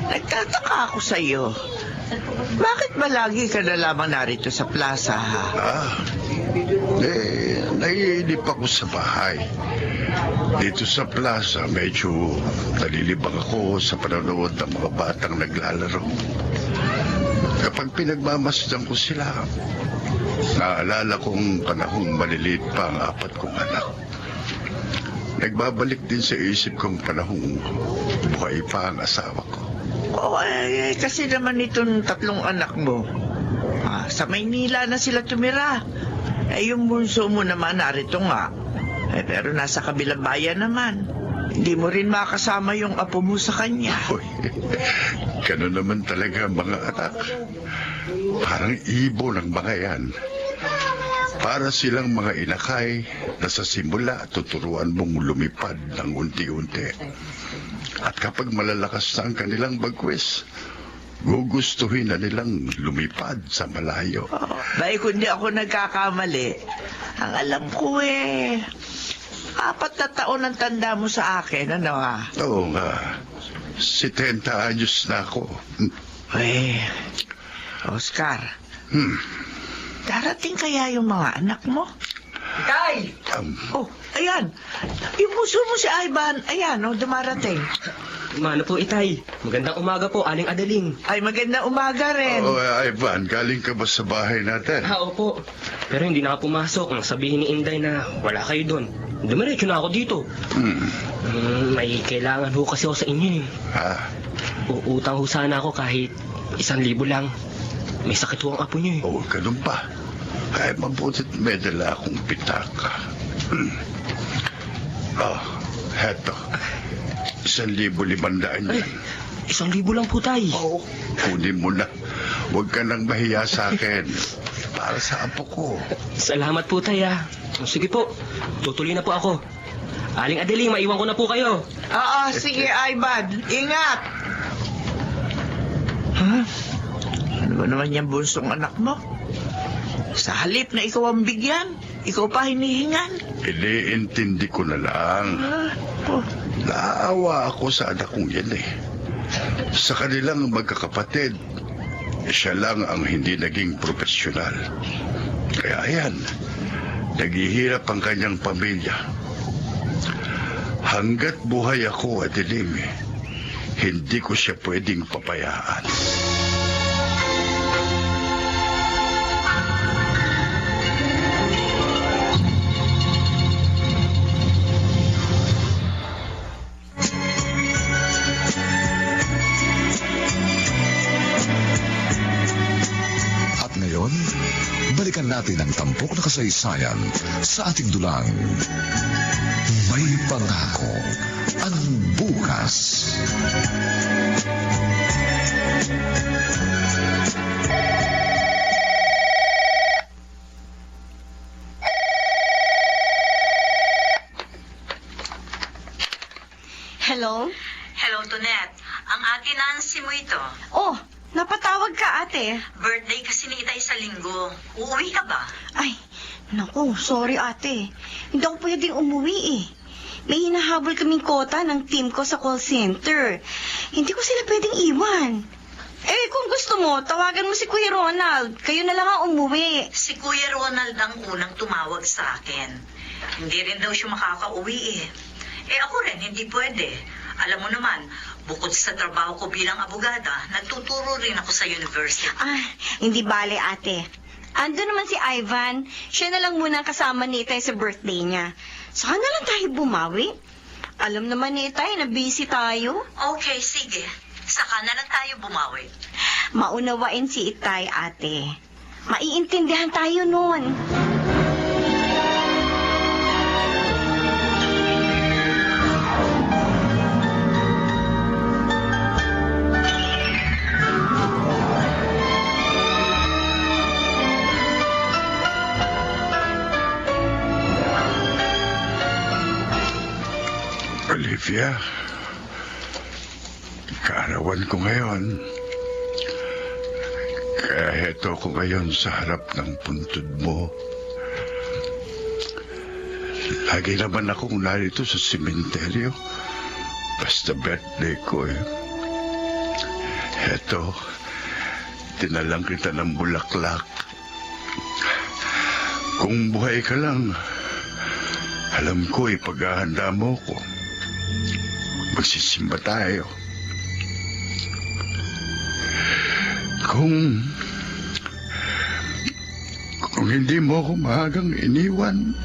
Nagtataka ako sa'yo. Bakit ba lagi ka na lamang narito sa plaza, ha? Naiinip ako sa bahay. Dito sa plaza, medyo nalilibang ako sa panonood ng mga batang naglalaro. Kapag pinagmamasdan ko sila, naalala kong panahong maliliit pa ang 4 kong anak. Nagbabalik din sa isip kong panahong buhay pa ang asawa ko. Kasi naman itong 3 anak mo, sa Maynila na sila tumira. Yung bunso mo naman narito nga. Pero nasa kabilang bayan naman. Hindi mo rin makasama yung apo mo sa kanya. Gano'n naman talaga ang mga anak. Parang ibon ang mga yan. Para silang mga inakay na sa simula tuturuan mong lumipad ng unti-unti. At kapag malalakas na ang kanilang bagwes, gugustuhin na nilang lumipad sa malayo. Dahil kung di ako nagkakamali, ang alam ko 4 na taon ang tanda mo sa akin, ano ha? Oo nga, 70 anyos na ako. Oscar, darating kaya yung mga anak mo? Tay! Ayan. Yung puso mo si Ivan, ayan, dumarating. Mano po, Itay? Magandang umaga po, Aling Adaling. Ay, magandang umaga rin. Ivan, galing ka ba sa bahay natin? Opo. Pero hindi na ako pumasok nang sabihin ni Inday na wala kayo doon. Dumiretso na ako dito. May kailangan ho kasi ako sa inyo. Uutang ho sana ako kahit 1,000 lang. May sakit ho ang apo niyo. Ganun ba? Kaya mabutit may dala akong pitaka. Heto. 1,500 yan. 1,000 lang po, Tay. Kunin mo na. Huwag ka nang mahiya sa akin. Para sa apo ko. Salamat po, Tay, Sige po, tutuloy na po ako. Aling Adeling, maiwan ko na po kayo. Oo, sige, Ivan. Ingat! Ano ba naman yung bunsong anak mo? Sa halip na ikaw ang bigyan, ikaw pa hinihingan. Iniintindi ko na lang. Naawa ako sa anak kong yan Sa kanilang magkakapatid, siya lang ang hindi naging profesional. Kaya yan, naghihirap ang kanyang pamilya. Hanggat buhay ako, Adelim, hindi ko siya pwedeng papayaan. Balikan natin ang tampok na kasaysayan sa ating dulang. May pangako ang bukas. Hello? Hello, Tonet. Ang ate Nancy mo ito. Oh, napatawag ka, ate. Birthday kasi ni Itay sa linggo. Uuwi ka ba? Ay, naku, sorry, ate. Hindi ako pwedeng umuwi May hinahabol kaming kota ng team ko sa call center. Hindi ko sila pwedeng iwan. Kung gusto mo, tawagan mo si Kuya Ronald. Kayo na lang ang umuwi. Si Kuya Ronald ang unang tumawag sa akin. Hindi rin daw siya makakauwi ako rin, hindi pwede. Alam mo naman, bukod sa trabaho ko bilang abogada, nagtuturo rin ako sa university. Hindi bale, ate. Ando naman si Ivan. Siya na lang muna kasama ni Itay sa birthday niya. Saka na lang tayo bumawi. Alam naman ni Itay na busy tayo. Okay, sige. Saka na lang tayo bumawi. Maunawain si Itay, ate. Maiintindihan tayo nun. Olivia, kaarawan ko ngayon. Kaya heto ko ngayon sa harap ng puntod mo. Lagi naman akong narito sa sementeryo Basta birthday ko eh. Eto, tinalang kita ng bulaklak. Kung buhay ka lang, alam ko ipaghahanda mo ko. Magsisimba tayo. Kung hindi mo ako maagang iniwan,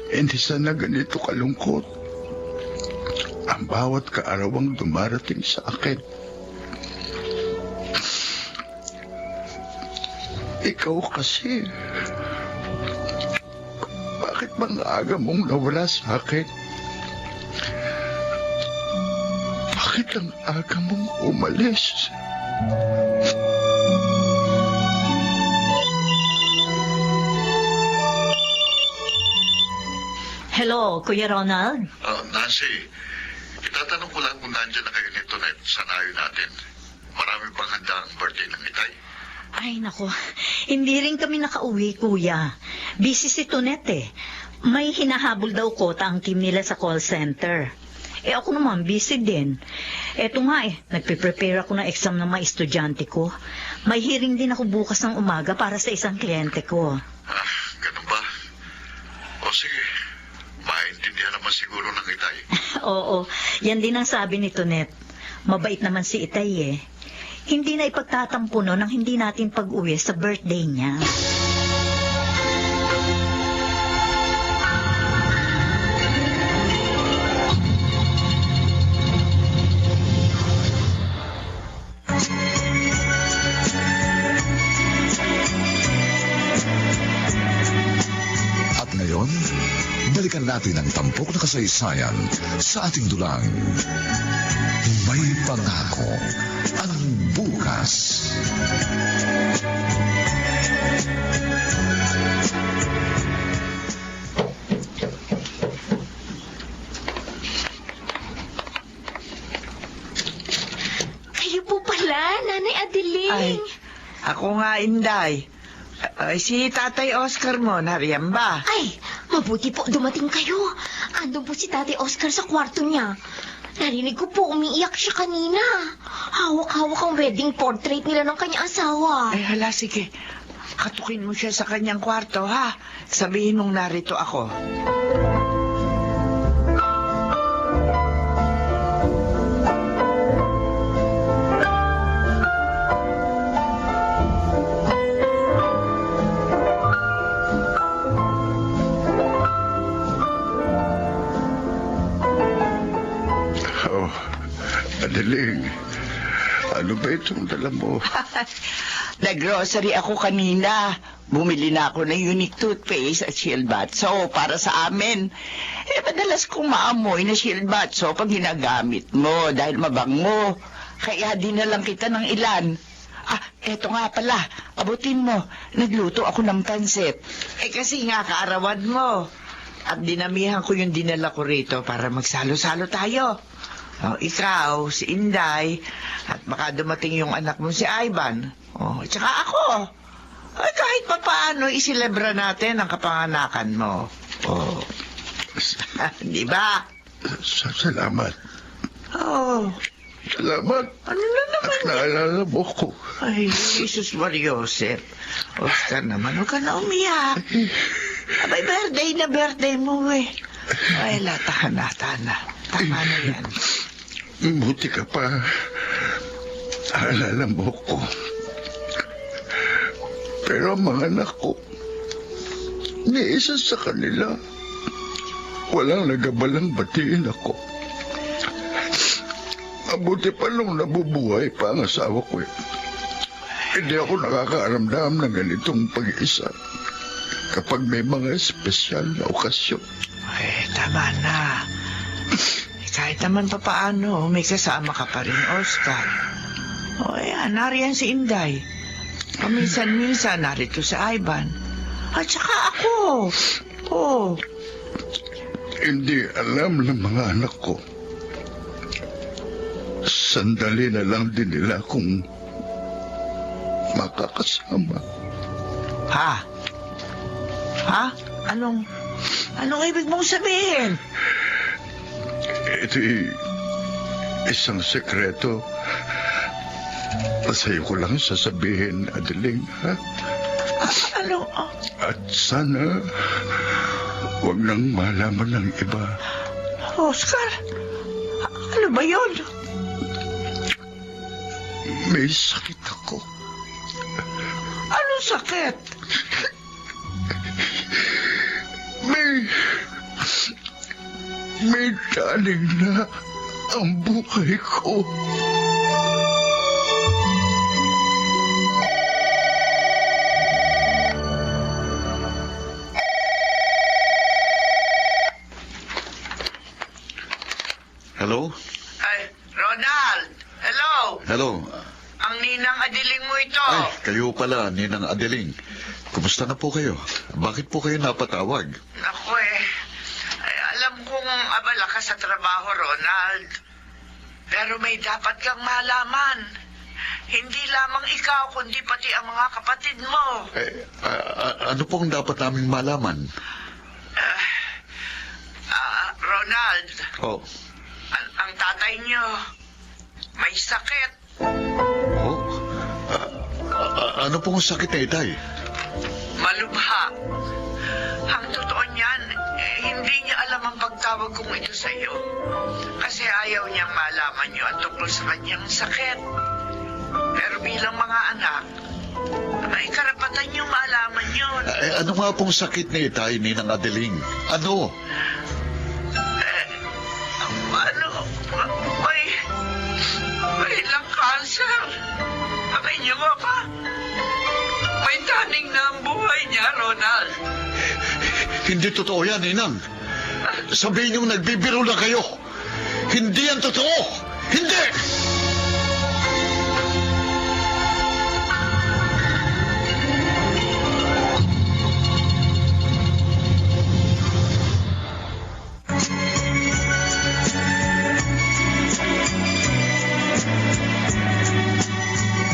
hindi sana ganito kalungkot ang bawat kaarawang dumarating sa akin. Ikaw kasi, bakit bang aga mong nawala sa akin? Bakit ang aga mong umalis? Hello, Kuya Ronald? Nancy, itatanong ko lang kung nandiyan na kayo nito na sanayo natin. Marami pang handa ang birthday ng itay. Ay, nako. Hindi rin kami nakauwi, Kuya. Busy si Tonet eh. May hinahabol daw kota ang team nila sa call center. Eh ako naman, busy din. Eto nga eh, nagpe-prepare ako ng exam ng mga estudyante ko. May hearing din ako bukas ng umaga para sa isang kliyente ko. Ganun ba? O sige, maintindihan naman siguro ng itay. Oo, yan din ang sabi ni Tonet. Mabait naman si Itay eh. Hindi na ipagtatampo no nang hindi natin pag-uwi sa birthday niya. At ngayon, balikan natin ang tampok na kasaysayan sa ating dulang. May pangako ang bukas. Kayo po pala, Nanay Adeline. Ay, ako nga, Inday. Si Tatay Oscar mo, nariyan ba? Ay, mabuti po dumating kayo. Andun po si Tatay Oscar sa kwarto niya. Narinig ko po umiiyak siya kanina. Hawak-hawak ang wedding portrait nila ng kanyang asawa. Ay, hala, sige. Katukin mo siya sa kanyang kwarto, ha? Sabihin mong narito ako. Adeling, ano ba itong dala mo? Nag-grocery ako kanina. Bumili na ako ng unique toothpaste at shield bath soap para sa amin. Eh, madalas kong maamoy na shield bath soap ang ginagamit mo dahil mabango. Kaya dinalang kita ng ilan. Eto nga pala, abutin mo. Nagluto ako ng pansit. Eh, kasi nga kaarawan mo. At dinamihan ko yung dinala ko rito para magsalo-salo tayo. Ikaw, si Inday, at baka dumating yung anak mo si Ivan. Tsaka ako. Ay, kahit pa paano, isilebra natin ang kapanganakan mo. Di ba? Salamat. Salamat. Ano na naman? At naalala mo ko. Ay, Jesus Mariosep. Oscar naman, huwag ka na umiyak. Abay, birthday mo eh. Ay, tahan na. Tama na yan. Buti ka pa. Alala mo ko. Pero ang mga anak ko, ni isa sa kanila, walang nagabalang batiin ako. Mabuti pa nung nabubuhay pa ang asawa ko eh. Hindi ako nakakaaramdam ng ganitong pag-iisa kapag may mga espesyal na okasyon. Ay, tama na. Kahit naman pa paano, may kasama ka pa rin, Oscar. Ayan, nariyan si Inday. Paminsan-minsan, narito si Ivan. At saka ako. Hindi alam ng mga anak ko. Sandali na lang din nila kung makakasama. Ha? Anong ibig mong sabihin? Ito'y isang sekreto. Sa'yo ko lang sasabihin, Adeling, ha? Ano? At sana, huwag nang malaman ng iba. Oscar, ano ba yun? May sakit ako. Anong sakit? May taning na ang buhay ko. Hello? Ay, Ronald! Hello! Hello? Ang ninang Adeling mo ito. Ay, kayo pala, Ninang Adeling. Kumusta na po kayo? Bakit po kayo napatawag? Naku ay, alam kong abala ka sa trabaho, Ronald. Pero may dapat kang malaman. Hindi lamang ikaw, kundi pati ang mga kapatid mo. Ano pong dapat naming malaman? Ronald, Oh. ang tatay niyo may sakit. Oh? Ano pong sakit na itay? Malubha. Ang totoo niyan, hindi niya alam ang pagtawag kong ito sa iyo. Kasi ayaw niyang malaman niyo ang tungkol sa kanyang sakit. Pero bilang mga anak, may karapatan niyong malaman yun. Ano nga pong sakit na itay, Ninang Adeling? Ano? May ilang cancer. Akay niyo mo pa? May taning na ang buhay niya, Ronald. Hindi totoo yan, Ninang. Sabihin niyong nagbibiro na kayo. Hindi yan totoo! Hindi!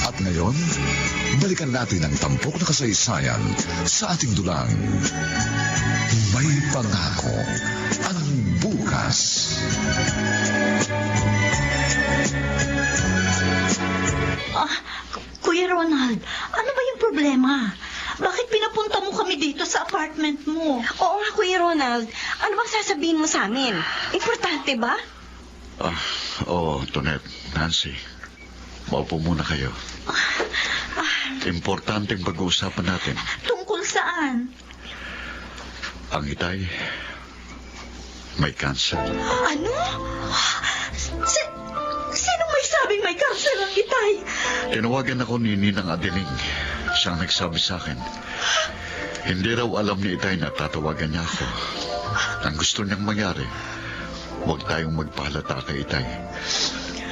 At ngayon, balikan natin ang tampok na kasaysayan sa ating dulang. May pangako ang bukas. Kuya Ronald, ano ba yung problema? Bakit pinapunta mo kami dito sa apartment mo? Oo nga, Kuya Ronald. Ano bang sasabihin mo sa amin? Importante ba? Oo, Tonet, Nancy. Maupo muna kayo. Importanteng pag-uusapan natin. Tungkol saan? Ang itay, may cancer. Ano? Sinong may sabing may cancer ang itay? Tinawagan ako ni Ninang Adeling. Siyang nagsabi sa akin. Hindi raw alam ni itay na tatawagan niya ako. Ang gusto niyang mangyari, huwag tayong magpahalata kay itay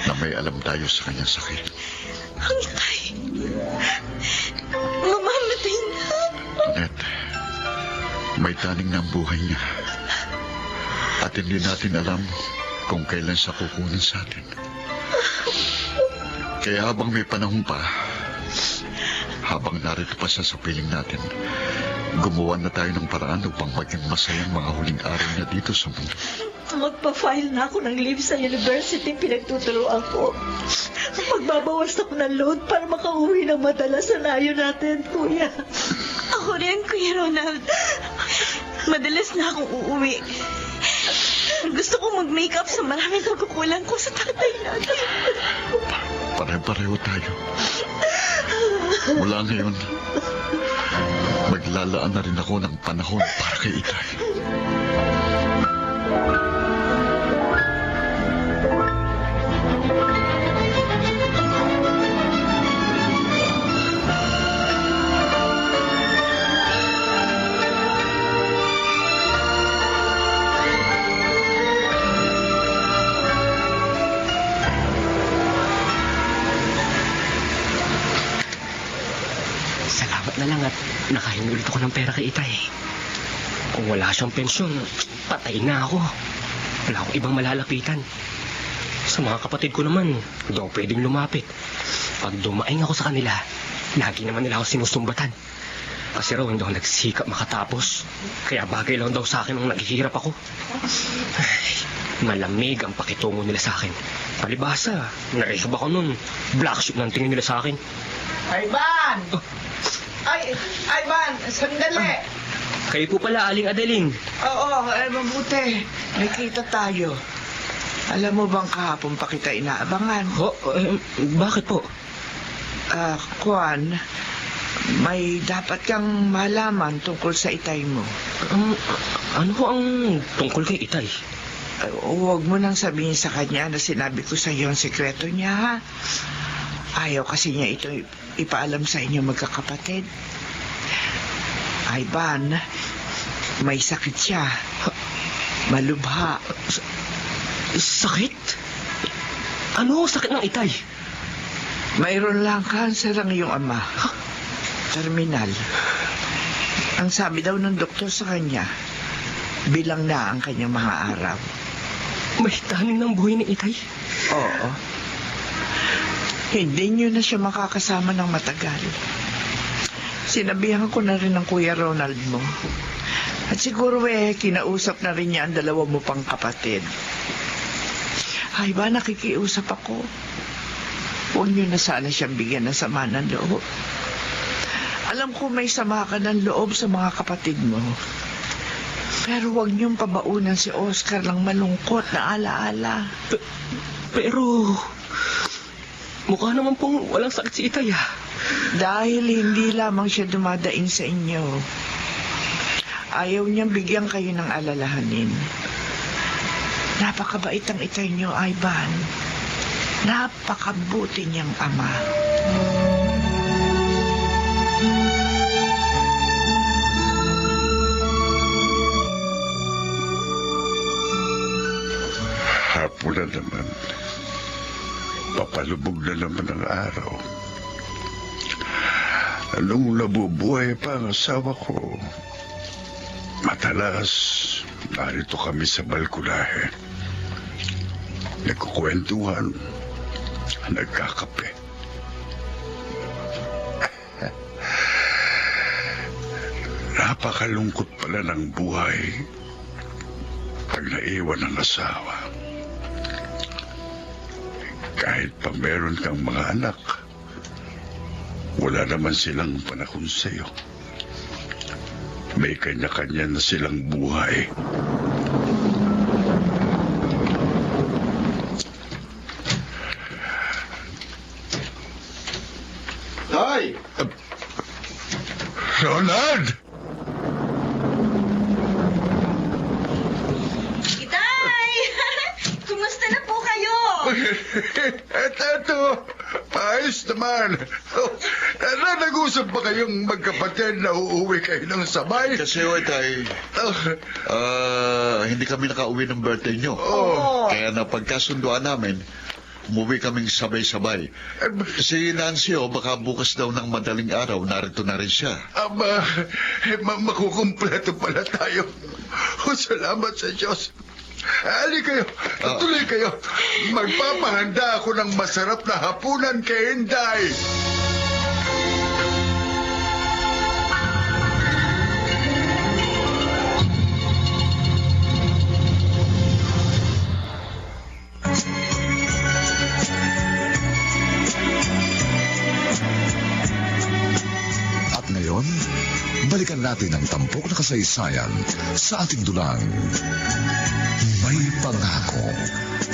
na may alam tayo sa kanyang sakit. Ang itay. Mamamatay na. Tonet, may taning na ang buhay niya. At hindi natin alam kung kailan siya kukunin sa atin. Kaya habang may panahon pa, habang narito pa siya sa piling natin, gumawa na tayo ng paraan upang maging masayang mga huling araw niya dito sa mundo. Magpa-file na ako ng leave sa university pinagtuturuan ko. Magbabawas ako ng load para makauwi ng madalas sa layo natin, kuya. Ako rin, Kuya Ronald. Madalas na akong uuwi. Gusto kong mag-makeup sa maraming pagkukulang ko sa tatay natin. Pare-pareho tayo. Mula ngayon, maglalaan na rin ako ng panahon para kay itay. Salamat na lang at nakahingi ulit ako ng pera kay itay. Kung wala siyang pensyon, patay na ako. Wala akong ibang malalapitan. Sa mga kapatid ko naman, hindi ako pwedeng lumapit. Pag dumaing ako sa kanila, lagi naman nila ako sinusumbatan. Kasi raw hindi ako nagsikap makatapos. Kaya bagay lang daw sa akin nung naghihirap ako. Ay, Malamig ang pakitungo nila sa akin. Palibhasa, narehab ako nun. Black sheep ng tingin nila sa akin. Ivan! Ivan, sandali! Kayo po pala, Aling Adeling. Oo, mabuti. Nakita tayo. Alam mo bang kahapon pa kita inaabangan? Bakit po? Juan, may dapat kang malaman tungkol sa itay mo. Ano po ang tungkol kay Itay? Huwag mo nang sabihin sa kanya na sinabi ko sa iyo ang sekreto niya, ha? Ayaw kasi niya ito ipaalam sa inyo magkakapatid. Ivan, may sakit siya. Malubha. Sakit? Ano sakit ng Itay? Mayroon lang cancer ang iyong ama. Terminal. Ang sabi daw ng doktor sa kanya, bilang na ang kanyang mga araw. May taning ng buhay ni Itay? Oo. Hindi niyo na siya makakasama ng matagal. Sinabihan ko na rin ng Kuya Ronald mo. At siguro kinausap na rin niya ang dalawa mo pang kapatid. Ay ba, nakikiusap ako. Huwag niyo na sana siyang bigyan ng sama ng loob. Alam ko may sama ka ng loob sa mga kapatid mo. Pero huwag niyong pabaunan si Oscar ng malungkot na alaala. Pero mukha naman pong walang sakit si Itay, ah. Dahil hindi lamang siya dumadaing sa inyo. Ayaw niyang bigyan kayo ng alalahanin. Napakabait ang Itay niyo, Ivan. Napakabuti niyang ama. Hapon na naman. Papalubog na naman ang araw. Anong nabubuhay pa ang asawa ko? Madalas, narito kami sa balkonahe. Nagkukwentuhan, nagkakape. Napakalungkot pala ng buhay pag naiwan ng asawa. Kahit pa meron kang mga anak, wala naman silang panahon sa'yo. May kanya-kanya na silang buhay. Tay! Ronald! Itay! Kumusta na po kayo? Eto, ayos naman. Nag-usap ba kayong magkapatid na uuwi kayo ng sabay? Kasi, Tay, hindi kami nakauwi ng birthday nyo. Oh. Kaya napagkasunduan namin, umuwi kaming sabay-sabay. Si Nancy, baka bukas daw ng madaling araw, narito na rin siya. Makukumpleto pala tayo. Salamat sa Diyos. Ali kayo, tuloy kayo. Magpapahanda ako ng masarap na hapunan kay Inday. At ngayon, balikan natin ang tampok na kasaysayan sa ating dulang. May pangako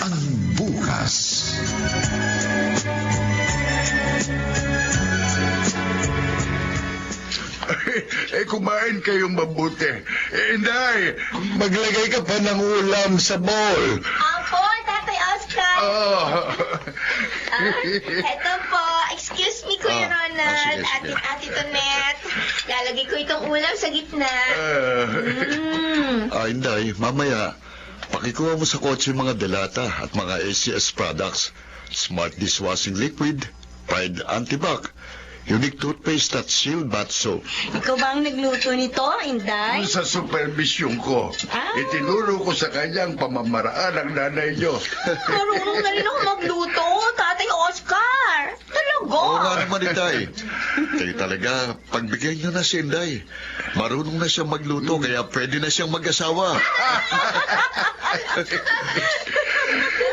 ang bukas. Kumain kayong mabuti. Inday, maglagay ka pa ng ulam sa bowl. Apo, Tatay Oscar. Eto po, excuse me, Kuya Ronald, sige. Ate Tonet. Lalagay ko itong ulam sa gitna. Inday, mamaya, pakikuha mo sa kotse yung mga delata at mga ACS products, Smart Dishwashing Liquid, Pride Antibac, Unique Toothpaste at Shield Bath Soap. Ikaw ba ang nagluto nito, Inday? Sa supervision ko, itinuro ko sa kanya ang pamamaraan ng nanay niyo. Marunong na rin ako magluto, Tatay Oscar. Talaga. Oo nga naman, Itay. Kayo talaga, pagbigyan niyo na si Inday. Marunong na siyang magluto, kaya pwede na siyang mag-asawa.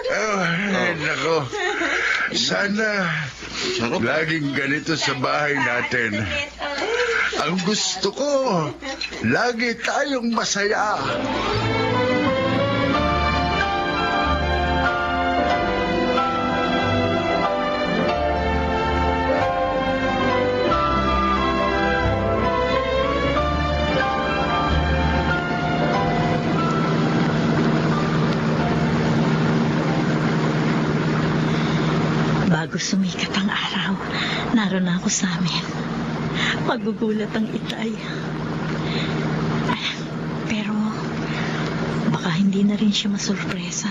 Ay, nako. Sana Sarap. laging ganito sa bahay natin. Ang gusto ko, lagi tayong masaya. Bago sumikat ang araw, naroon na ako sa amin. Magugulat ang Itay. Pero, baka hindi na rin siya masurpresa.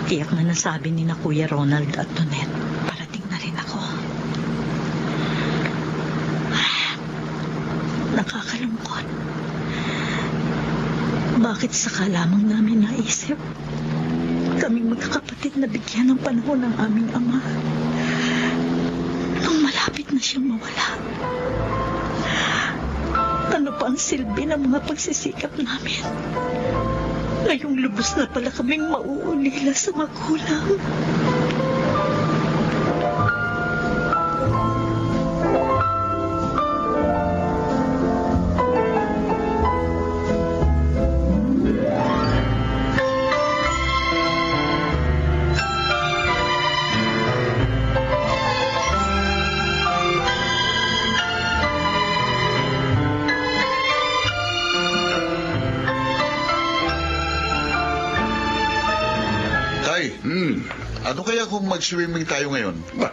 Tiyak na nasabi ni na Kuya Ronald at Tonet, parating na rin ako. Nakakalungkot. Bakit saka lamang namin naisip kaming magkakapatid na bigyan ng panahon ng aming ama nung malapit na siyang mawala? Ano pa ang silbi ng mga pagsisikap namin? Ngayong lubos na pala kaming mauulila sa magulang. Tay, ano kaya kung mag-swimming tayo ngayon? Ba,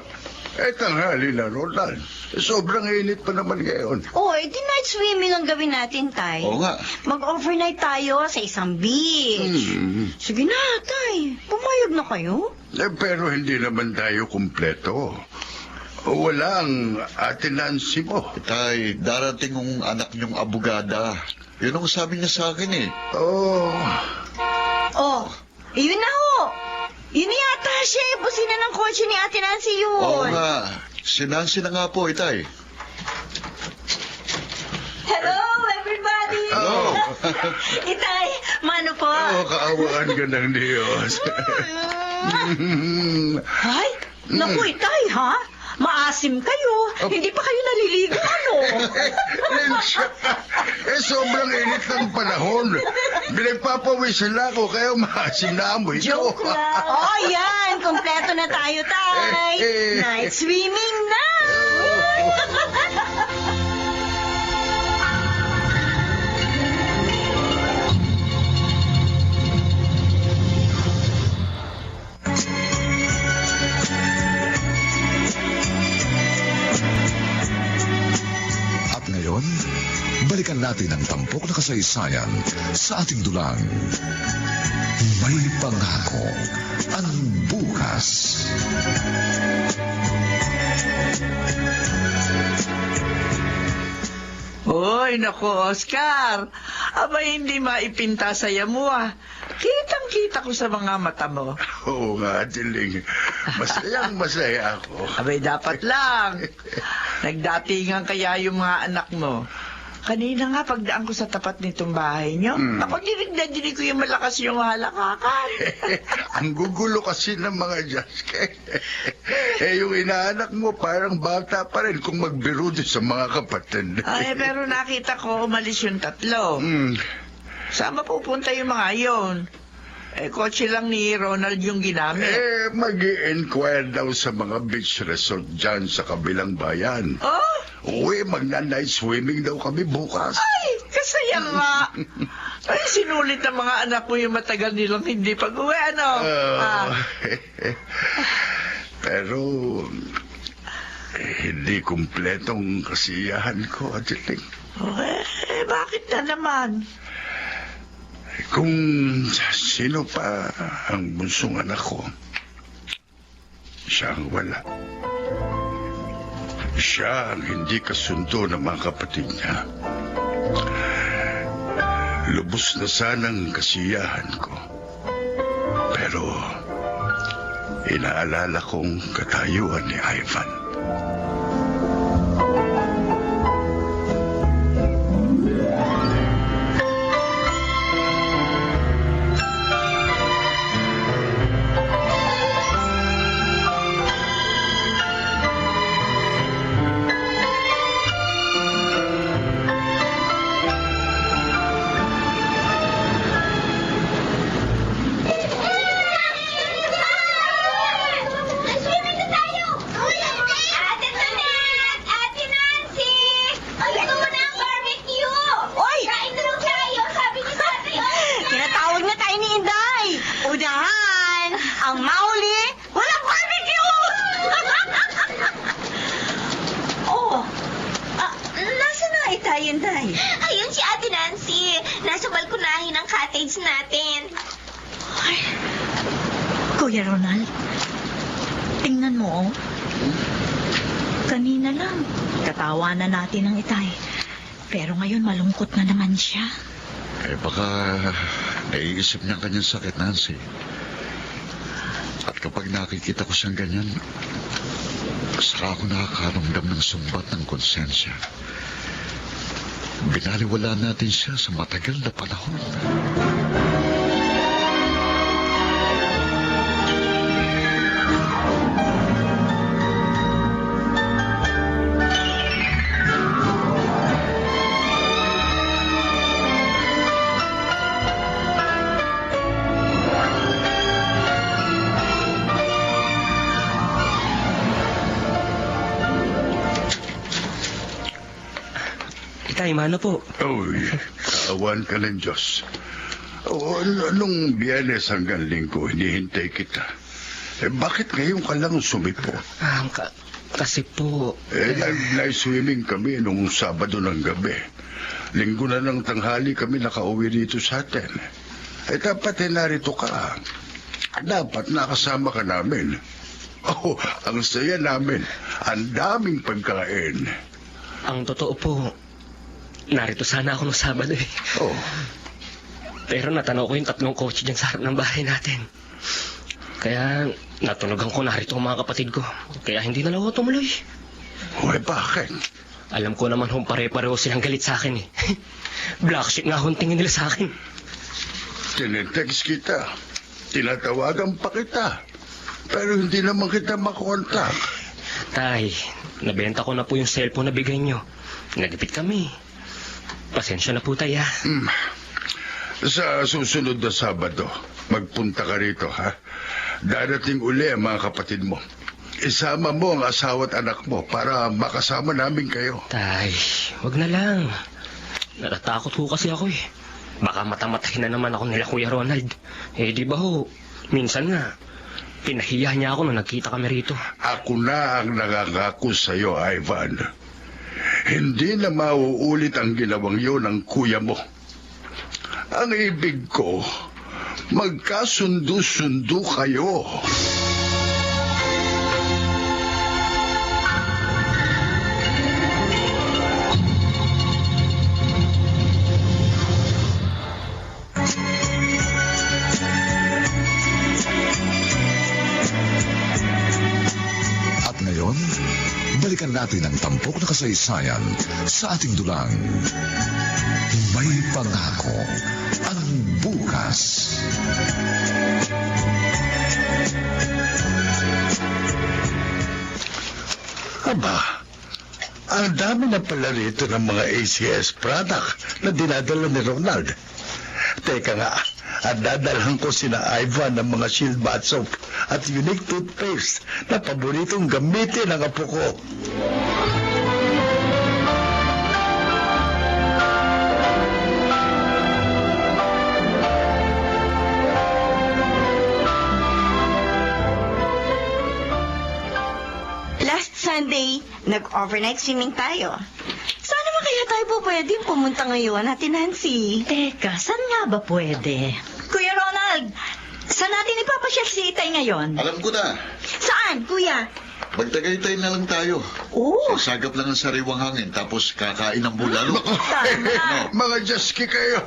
tanghali na, Ronald. Sobrang init pa naman ngayon. Oh, di night swimming ang gawin natin, Tay. Oo nga. Mag-overnight tayo sa isang beach. Sige na, Tay. Pumayag na kayo. Pero hindi naman tayo kumpleto. Wala ang ate Nancy mo. Tay, darating yung anak niyong abogada. Yun ang sabi niya sa akin eh. Oh, Oh, yun na ho. Yun yata siya. Busina ng kotse ni Ate Nancy yun. Oo nga. Si Nancy na nga po, Itay. Hello, everybody. Hello. Itay, mano po? Kaawaan ka ng Diyos. Ay, naku Itay, ha? Maasim kayo. Hindi pa kayo naliligo, ano? Sobrang init ng panahon. Pinagpapawisan na ako, kaya maasim na amoy ko. Joke lang. Oh, yan. Kompleto na tayo, Tay. Night swimming na. At ngayon, balikan natin ang tampok na kasaysayan sa ating dulang. May pangako ang bukas. Hoy, naku, Oscar. Aba, hindi maipinta saya mo, ah. Kitang-kita ko sa mga mata mo. Oo nga, Tiling. Masayang masaya ako. Abay, dapat lang. Nagdatingan kaya yung mga anak mo. Kanina nga, pagdaan ko sa tapat nitong bahay nyo, ako dinig na dinig ko yung malakas yung halakakan. Ang gugulo kasi ng mga Jaske. Yung inaanak mo parang bata pa rin kung magbiro doon sa mga kapatid. Ay, pero nakita ko umalis yung tatlo. Saan mapupunta yung mga yon? Kotse lang ni Ronald yung ginamit. Mag-i-inquire daw sa mga beach resort dyan sa kabilang bayan. Oh? Uy, magna-night swimming daw kami bukas. Ay, kasaya nga. Ay, sinulit ng mga anak mo yung matagal nilang hindi pag-uwi, ano? Pero, hindi kumpletong kasiyahan ko, Atiling. Bakit na naman? Kung sino pa ang bunsong anak ko, siya ang wala. Siya ang hindi kasundo ng mga kapatid niya. Lubos na sanang kasiyahan ko. Pero, inaalala kong katayuan ni Ivan. Ate Tonet! Ate Nancy! Gusto mo na ang barbecue! Oy! Kain na lang tayo, sabi ni Ate Oscar! Tinatawag na tayo ni Inday! Unahan! Ang mauli, walang barbecue! Oh, nasa na itay, Inday? Ayun si Ate Nancy. Nasa balkonahin ng cottage natin. Kuya Ronald, tingnan mo, oh. Kanina lang, katawanan natin ng itay. Pero ngayon malungkot na naman siya. Baka naiisip niya ang kanyang sakit, Nancy. At kapag nakikita ko siyang ganyan, saka ako nakakaramdam ng sumbat ng konsensya. Binaliwala natin siya sa matagal na panahon. Itay, mano po. Uy, kaawan ka ng Diyos. Nung Biyernes hanggang Linggo, hinihintay kita. Bakit ngayon ka lang sumipo? Kasi po... Nag-swimming kami nung Sabado ng gabi. Linggo na ng tanghali kami nakauwi dito sa atin. Dapat narito ka. Dapat nakasama ka namin. Oh, ang saya namin. Ang daming pagkain. Ang totoo po, narito sana ako nung Sabado eh. Oh, Pero natanaw ko yung 3 kotse dyan sa harap ng bahay natin. Kaya natunugan ko narito ang mga kapatid ko. Kaya hindi na lang ako tumuloy. bakit? Alam ko naman kung pare-pareho silang galit sa akin eh. Black sheep nga akong tingin nila sa akin. Tinetext kita. Tinatawagan pa kita. Pero hindi naman kita makontak. Tay, nabenta ko na po yung cellphone na bigay nyo. Nagipit kami. Pasensya na po, tay, ha? Sa susunod na Sabado, magpunta ka rito, ha? Darating uli ang mga kapatid mo. Isama mo ang asawa at anak mo para makasama namin kayo. Tay, wag na lang. Natatakot ho kasi ako eh. Baka matamatay na naman ako nila Kuya Ronald. Di ba ho? Minsan nga, pinahiya niya ako nung nagkita kami rito. Ako na ang nangangako sa'yo, Ivan. Hindi na mauulit ang ginawang yun ng kuya mo. Ang ibig ko, magkasundo-sundo kayo. At ngayon, balikan natin ang tampok na kasaysayan sa ating dulang. May pangako ang bukas. Aba, ang dami na pala rito ng mga ACS product na dinadala ni Ronald. Teka nga, at dadalhan ko sina Ivan ng mga Shield Bath Soap at unique toothpaste na paboritong gamitin ng apo ko. Last Sunday, nag-overnight swimming tayo. Saan naman kaya tayo po pwedeng pumunta ngayon, Ate Nancy? Teka, saan nga ba pwede? Kuya Ronald, saan natin ipapasyal si Itay ngayon? Alam ko na. Saan, kuya? Magtagaytay na lang tayo. Oh, Sasagap lang ang sariwang hangin, tapos kakain ng bulalo. Mga Diyos kayo,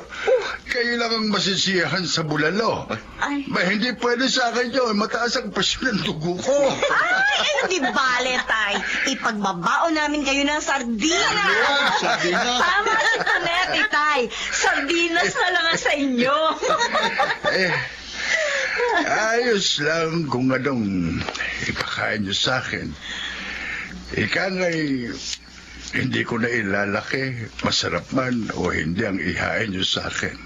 kayo lang ang masisiyahan sa bulalo. Ay. Hindi pwede sa akin yun. Mataas ang presyon ng dugo ko. Ah! Ay, di bale, tay. Ipagbabaon namin kayo ng sardina. Sardinas. Tama si Tonete, tay. Sardinas na lang ang sa inyo. Ayos lang kung anong ipakain niyo sa akin. Ika nga'y hindi ko na ilalaki, masarap man o hindi ang ihain niyo sa akin.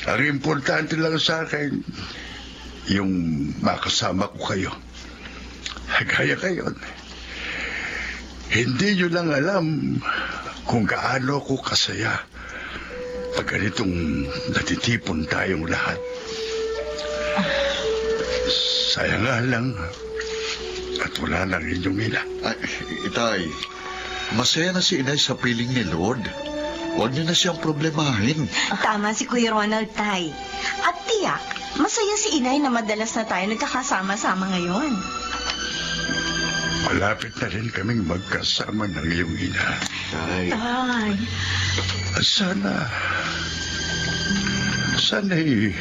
Ang importante lang sa akin, yung makasama ko kayo. Gaya kayo. Hindi niyo lang alam kung gaano ko kasaya pag ganitong natitipon tayong lahat. Sayang nga lang at wala nang inyong ina. Ay, Itay, masaya na si Inay sa piling ni Lord. Huwag niyo na siyang problemahin. Tama si Kuya Ronald, tay. At tiyak, masaya si Inay na madalas na tayo nagkakasama-sama ngayon. Malapit na rin kaming magkasama ng iyong ina. Ay, Tay. Sana'y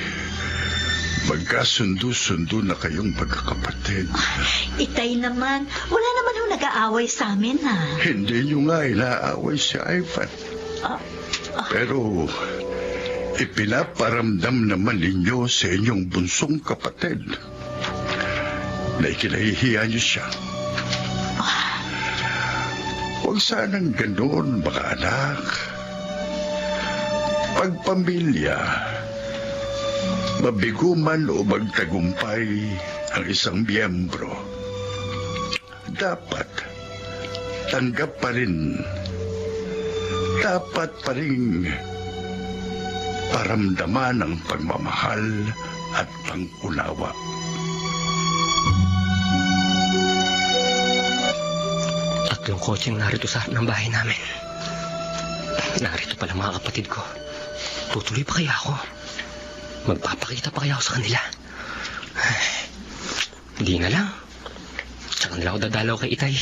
magkasundo-sundo na kayong magkakapatid. Itay naman, wala naman ho nag-aaway sa amin, ha? Hindi niyo nga inaaway si Ivan. Pero ipinaparamdam naman ninyo sa inyong bunsong kapatid na ikinahihiya niyo siya. Huwag sanang ganoon, mga anak. Pagpamilya, mabigo man o magtagumpay ang isang miyembro, dapat tanggap pa rin. Dapat pa rin paramdaman ang pagmamahal at pangunawa. Tatlong kotseng narito sa harap ng bahay namin. Narito pala mga kapatid ko. Tutuloy pa kaya ako? Magpapakita pa kaya ako sa kanila? Hindi na lang. Sa kanila ako dadalaw kay Itay.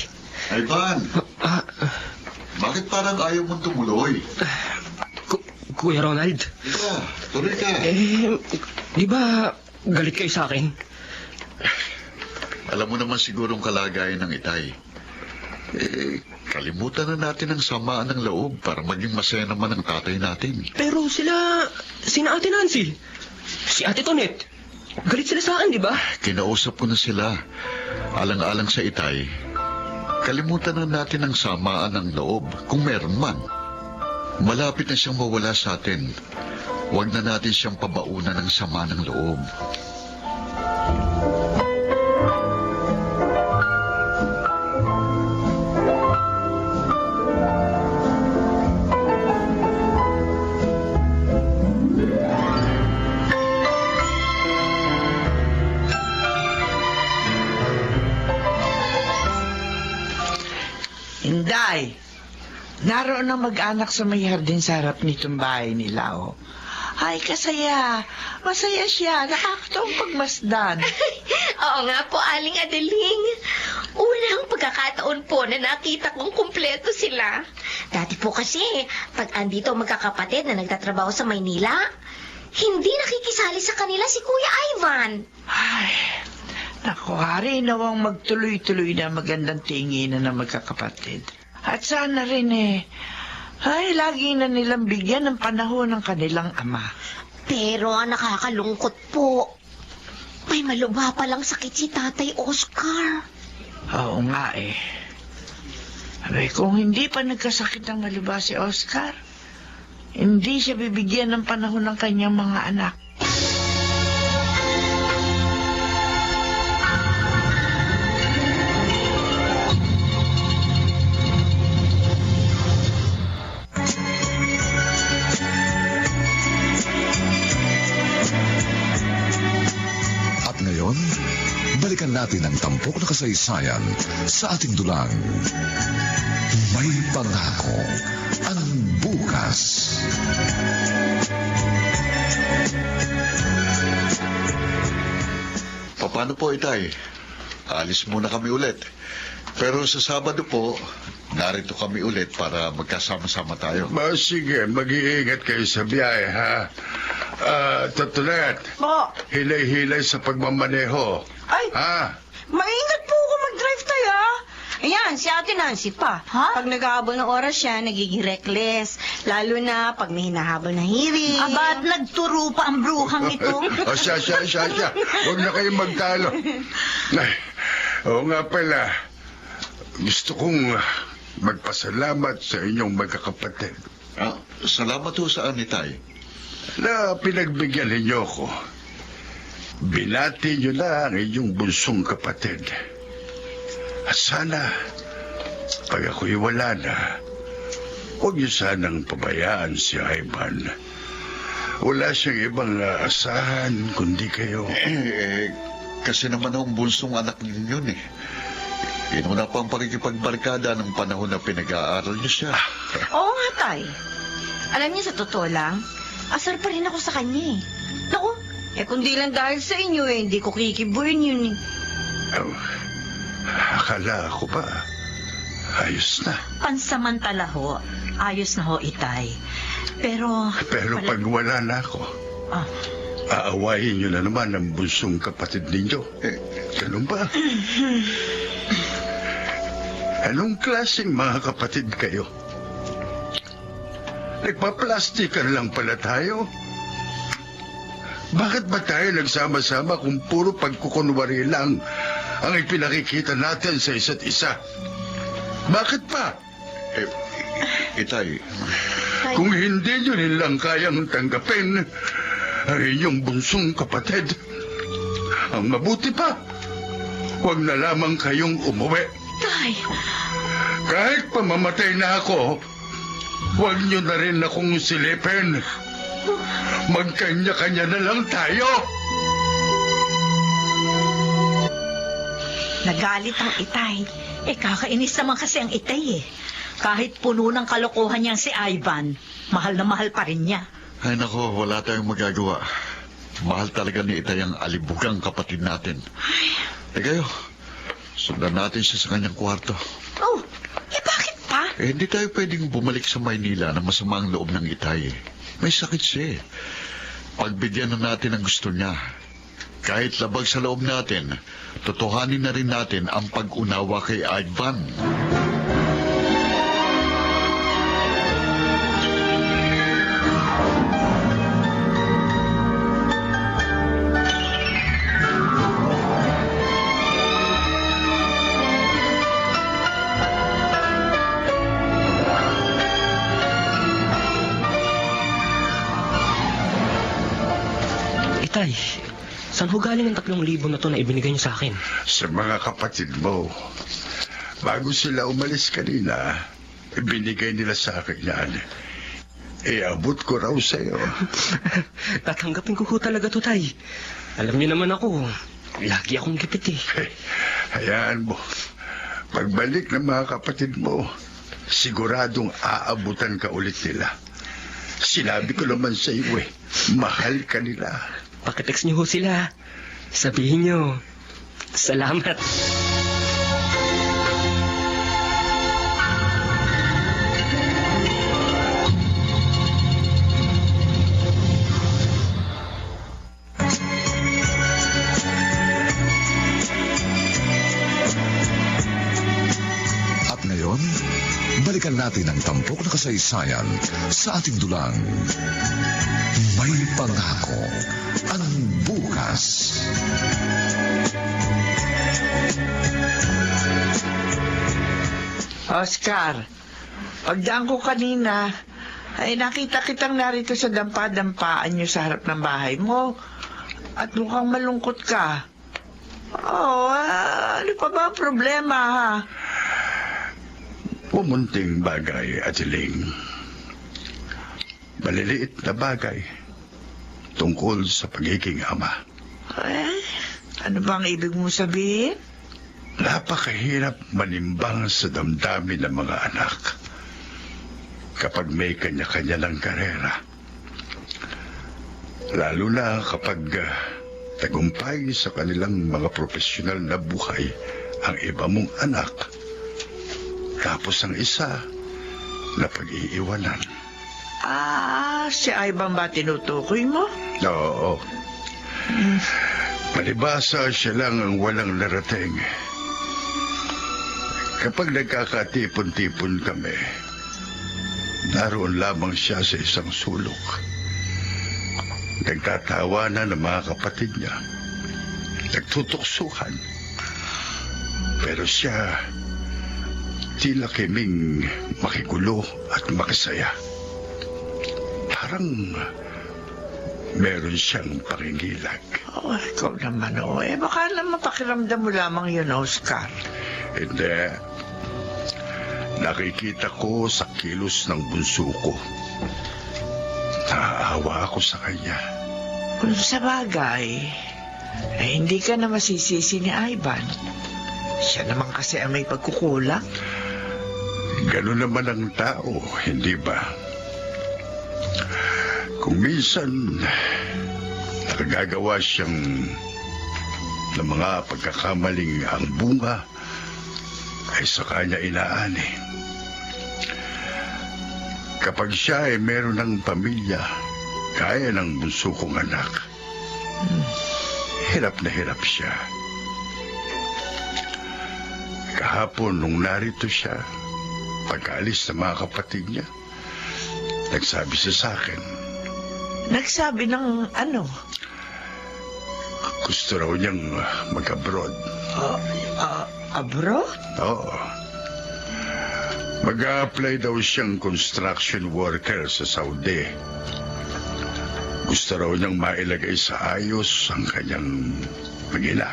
Ivan, bakit parang ayaw mong tumuloy? Kuya Ronald, Ika, tuloy ka. di ba galit kayo sa akin? Alam mo naman sigurong kalagayan ng Itay. Kalimutan na natin ang samaan ng loob para maging masaya naman ang tatay natin. Pero sina Ate Nancy, si Ate Tonet, galit sila sa akin, di ba? Kinausap ko na sila. Alang-alang sa Itay, kalimutan na natin ang samaan ng loob kung meron man. Malapit na siyang mawala sa atin. Huwag na natin siyang pabaunan ng sama ng loob. Inday, naroon ang mag-anak sa may hardin sa harap nitong bahay nila, oh. Ay, kasaya. Masaya siya. Nakakatawang pagmasdan. Oo nga po, Aling Adeling. Unang pagkakataon po na nakita kong kumpleto sila. Dati po kasi, pag andito ang magkakapatid na nagtatrabaho sa Maynila, hindi nakikisali sa kanila si Kuya Ivan. Ay, naku, hari, nawang magtuloy-tuloy na magandang tinginan ng magkakapatid. At sana rin ay, lagi na nilang bigyan ng panahon ng kanilang ama. Pero nakakalungkot po. May malubha palang sakit si Tatay Oscar. Oo nga Abay, kung hindi pa nagkasakit ng malubha si Oscar, hindi siya bibigyan ng panahon ng kanyang mga anak. Balikan natin ang tampok na kasaysayan sa ating dulang. May pangako ang bukas. Paano po, Itay? Alis muna kami ulit. Pero sa Sabado po, narito kami ulit para magkasama-sama tayo. Sige, mag-iingat kayo sa biyahe, ha? Tutulat, Po, hilay-hilay sa pagmamaneho. ay, Ha? maingat po ako si Ate Nancy pa. Ha? Pag naghahabol ng oras siya, nagiging reckless. Lalo na pag may hinahabol na hearing. Aba, at nagturo pa ang bruhang ito. O siya. Huwag na kayong magtalo. Ay, oo nga pala. Gusto kong magpasalamat sa inyong magkakapatid Salamat ho sa Itay. na pinagbigyan ninyo ko. Binati nyo na ang inyong bunsong kapatid. At sana, pag ako'y wala na, huwag niyo sanang pabayaan si Ivan. Wala siyang ibang aasahan kundi kayo. Kasi naman ang bunsong anak ninyo eh. Inuna pa ang pakikipagbarkada ng panahon na pinag-aaral niyo siya. Oo nga, Tay. Alam niyo, sa totoo lang, asar pa rin ako sa kanya eh. Naku, kundi lang dahil sa inyo hindi ko kikibuin yun eh. Oh, akala ko ba, ayos na. Pansamantala ho, ayos na ho, Itay. Pero Pag wala na ako, Ah, aawayin nyo na naman ang bunsong kapatid ninyo. Ganun ba? Anong klaseng mga kapatid kayo? Nagpaplastikan lang pala tayo? Bakit ba tayo nagsama-sama kung puro pagkukunwari lang ang ipinakikita natin sa isa't isa? Bakit pa? Itay, Kung hindi nyo nilang kayang tanggapin ang inyong bunsong kapatid, ang mabuti pa, huwag na lamang kayong umuwi. Tay, Kahit pamamatay na ako, huwag nyo na rin akong silipin. Magkanya-kanya na lang tayo. Nagalit ang Itay. kakainis naman kasi ang Itay eh. Kahit puno ng kalokohan niyang si Ivan, mahal na mahal pa rin niya. ay nako, wala tayong magagawa. Mahal talaga ni Itay ang alibugang kapatid natin. Kayo, sundan natin siya sa kanyang kwarto. Oh, bakit pa? Hindi tayo pwedeng bumalik sa Maynila na masama ang loob ng Itay. May sakit siya. Pagbigyan na natin ang gusto niya. Kahit labag sa loob natin, totohanin na rin natin ang pag-unawa kay Ivan. Itay, saan ho galing ang 3,000 na to na ibinigay niyo sa akin? Sa mga kapatid mo, bago sila umalis kanina, binigay nila sa akin yan. Iabot ko raw sa'yo. Tatanggapin ko ho talaga to, Tay. Alam niyo naman ako, lagi akong gipit eh. Hayaan mo. Pagbalik ng mga kapatid mo, siguradong aabutan ka ulit nila. Sinabi ko naman sa iyo mahal ka nila. Pakitext niyo ho sila. Sabihin niyo, salamat. At ngayon, balikan natin ang tampok na kasaysayan sa ating dulang. May pangako ang bukas. Oscar, pagdaan ko kanina, ay nakita kitang narito sa dampa-dampaan niyo sa harap ng bahay mo. At mukhang malungkot ka. Oh, ano pa ba ang problema, ha? Pumunting bagay, Adeling. Maliliit na bagay tungkol sa pagiging ama. Ano bang ibig mo sabihin? Napakahirap manimbang sa damdamin ng mga anak kapag may kanya-kanya ng karera. Lalo na kapag tagumpay sa kanilang mga profesional na buhay ang iba mong anak. Tapos ang isa na pag-iiwanan. Si Ivan ba tinutukoy mo? Oo. Palibasa siya lang ang walang narating. Kapag nagkakatipon-tipon kami, naroon lamang siya sa isang sulok. Nagtatawanan ng mga kapatid niya. Nagtutuksuhan. Pero siya, tila kiming makikulo at makisaya. Parang meron siyang pangingilag. Oh, ikaw naman, oh. Baka naman pakiramdam mo lamang yun, Oscar. Hindi. Nakikita ko sa kilos ng bunso ko. Naaawa ako sa kanya. Kung sa bagay, hindi ka na masisisi ni Ivan. Siya naman kasi ang may pagkukulang. Ganun naman ang tao, hindi ba? Kung minsan, nakagagawa siyang ng mga pagkakamaling ang bunga ay sa kanya inaani. Kapag siya ay meron ng pamilya, kaya ng bunso kong anak, hirap na hirap siya. Kahapon nung narito siya, pagkaalis ng mga kapatid niya, nagsabi siya sa akin, Nagsabi ng ano? gusto raw niyang mag-abroad. Abroad? Oo. Mag-a-apply daw siyang construction worker sa Saudi. Gusto raw niyang mailagay sa ayos ang kanyang mag-ina.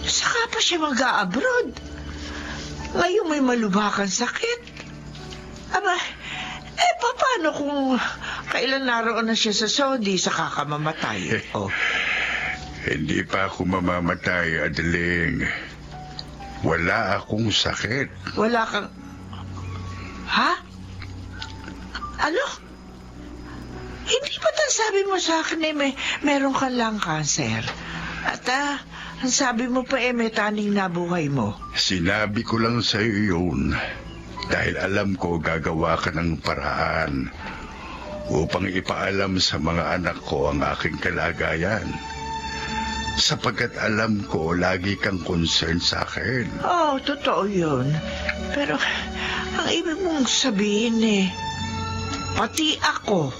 Saka pa siya mag-a-abroad. Ngayon may malubhakang sakit. Aba, paano kung kailan naroon na siya sa Saudi sa kakamamatay? Oh. Hindi pa ako mamamatay, Adeling. Wala akong sakit. Wala kang... Ha? Ano? Hindi ba sabi mo sa akin meron ka lang cancer? At ang sabi mo pa may taning nabuhay mo. Sinabi ko lang sa iyo yun dahil alam ko gagawa ka ng paraan upang ipaalam sa mga anak ko ang aking kalagayan. Sapagkat alam ko lagi kang concerned sa akin. Oh, totoo yun. Pero ang ibig mong sabihin pati ako,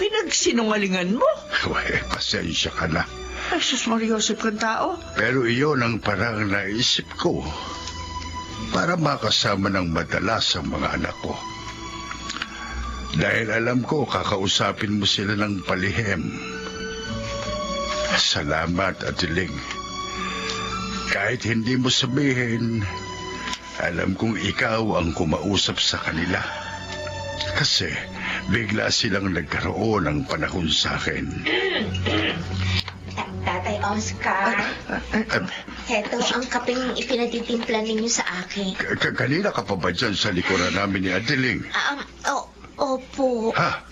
pinagsinungalingan mo? Uy, pasensya ka na. Ay, sus Mariosep kang tao. Pero iyon ang parang naisip ko para makasama ng madalas ang mga anak ko. Dahil alam ko kakausapin mo sila ng palihim. Salamat, Adeling. Kahit hindi mo sabihin, alam kong ikaw ang kumausap sa kanila. Kasi bigla silang nagkaroon ng panahon sa akin. Tatay Oscar, heto ang kapeng ipinatitimplan ninyo sa akin. Kanina ka pa ba dyan sa likuran namin ni Adeling? Opo. Ha?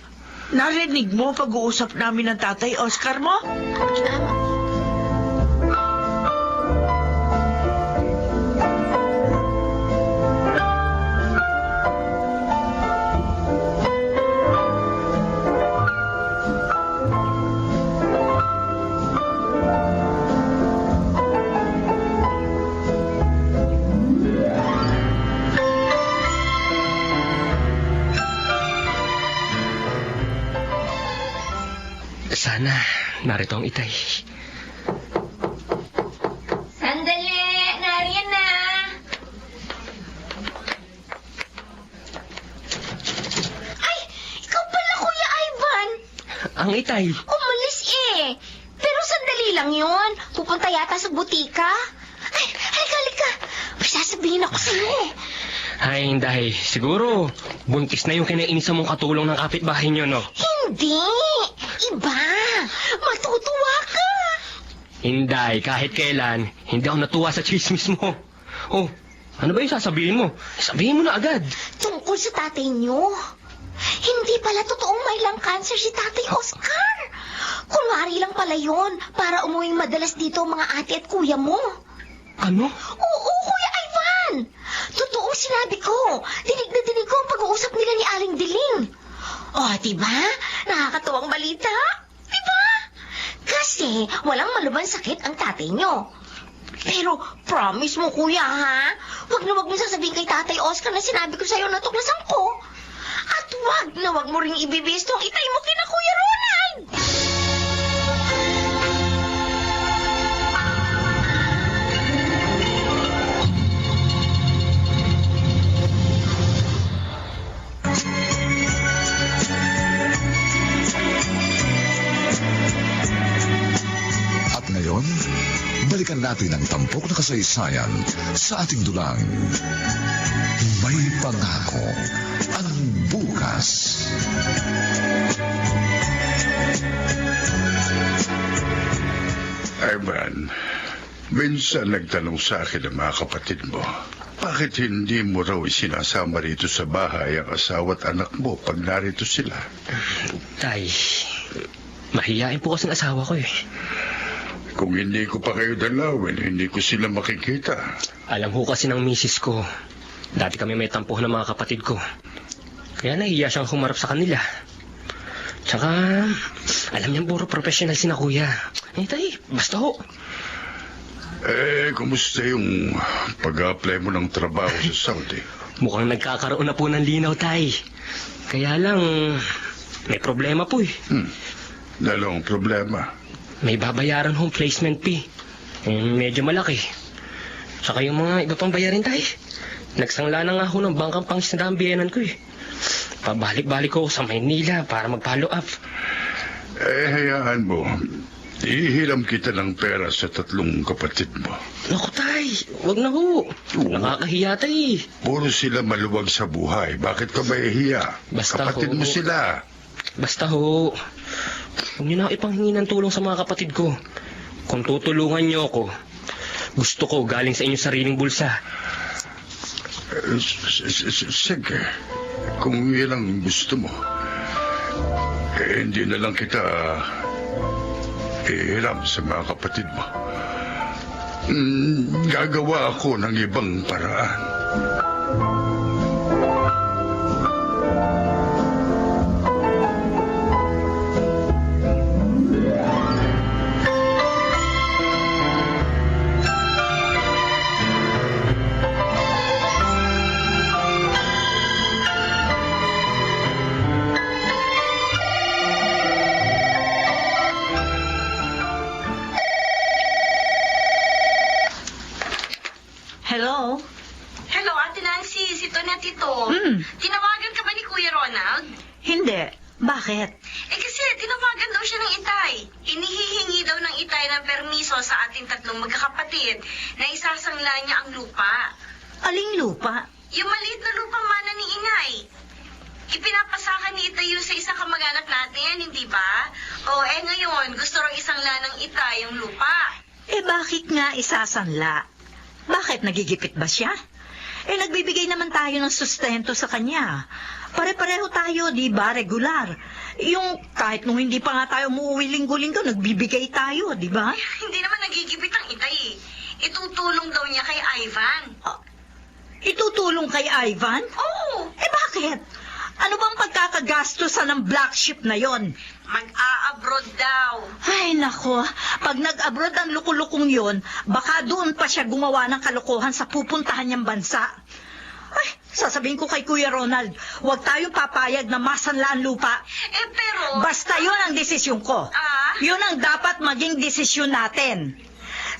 Narinig mo pag-uusap namin ng tatay Oscar mo? Sana narito ang itay. Sandali! Nariyan na! Ay! Ikaw pala, Kuya Ivan! Ang itay. Umalis eh! Pero sandali lang yun. Pupunta yata sa butika. Ay, halika! May sasabihin ako sa'yo eh. Ay, Inday. Siguro, buntis na yung kinainis mong katulong ng kapitbahay niyo, no? Hindi! Iba! Matutuwa ka! Inday, kahit kailan, hindi ako natuwa sa chismis mo. Oh, ano ba yung sasabihin mo? Sabihin mo na agad. Tungkol sa tatay niyo. Hindi pala totoong may lung cancer si Tatay Oscar. Kunwari lang pala yun para umuwing madalas dito ang mga ate at kuya mo. Ano? Oo, Kuya Ivan! Totoong sinabi ko. Dinig na dinig ko ang pag-uusap nila ni Aling Diling. Oh, diba? Nakakatuwang balita. Diba? Kasi walang malubhang sakit ang tatay nyo. Pero, promise mo, kuya, ha? Huwag mo sasabihin kay Tatay Oscar na sinabi ko sa'yo na tuklasan ko. At wag mo ring ibibis tong itay mo kina Kuya Ronald. At ngayon, balikan natin ang tampok na kasaysayan sa ating dulang. May pangako ang bukas. Ivan, minsan nagtanong sa akin ang mga kapatid mo, bakit hindi mo raw isinasama rito sa bahay ang asawa at anak mo pag narito sila? Tay, mahihain po kasing asawa ko eh. Kung hindi ko pa kayo dalawin, hindi ko sila makikita. Alam ho kasi ng misis ko, dati kami may tampuhan ng mga kapatid ko. Kaya nahiya siyang humarap sa kanila. Tsaka, alam niyang puro professional si na kuya. Eh tay, basta ho. Kumusta yung pag-apply mo ng trabaho sa Saudi? Mukhang nagkakaroon na po ng linaw, tay. Kaya lang, may problema po eh. Dalawang problema. May babayaran hong placement fee. Medyo malaki. Tsaka yung mga iba pang bayarin, tay. Nagsangla na nga ho ng bangkang pangsindahan biyenan ko eh. Pabalik-balik ko sa Maynila para mag-follow up. Hayaan mo. Ihiram kita ng pera sa 3 kapatid mo. Naku, tay. Wag na ho. Nakakahiya, tay. Puro sila maluwag sa buhay. Bakit ka mahihiya? Basta kapatid ho. mo sila. Basta ho. Huwag niyo na ipanghingi ng tulong sa mga kapatid ko. Kung tutulungan niyo ako, gusto ko galing sa inyong sariling bulsa. Sige. Kung yan ang gusto mo, hindi na lang kita ihiram sa mga kapatid mo. Gagawa ako ng ibang paraan. Hello? Hello, Ate Nancy. Si Tonet ito. Tinawagan ka ba ni Kuya Ronald? Hindi. Bakit? Kasi tinawagan daw siya ng itay. Inihihingi daw ng itay ng permiso sa ating 3 magkakapatid na isasangla niya ang lupa. Aling lupa? Yung maliit na lupang mana ni Inay. Ipinapasakan ni Itay yun sa isang kamag-anak natin, hindi ba? Ngayon, gusto raw isangla ng itay yung lupa. Bakit nga isasanla? Bakit nagigipit ba siya? Nagbibigay naman tayo ng sustento sa kanya. Pare-pareho tayo, di ba? Regular. Yung kahit nung hindi pa nga tayo umuwi linggo-linggo, nagbibigay tayo, di ba? Hindi naman nagigipit ang itay. Itutulong daw niya kay Ivan. Itutulong kay Ivan? Oo. Bakit? Ano bang pagkakagastusan ng black ship na yon? Mag-a-abroad daw. Ay, nako. Pag nag-abroad ang lukulukong yon, baka doon pa siya gumawa ng kalokohan sa pupuntahan niyang bansa. Ay, sasabihin ko kay Kuya Ronald, huwag tayong papayag na masanla ang lupa. Pero... Basta yun ang desisyon ko. Yun ang dapat maging desisyon natin.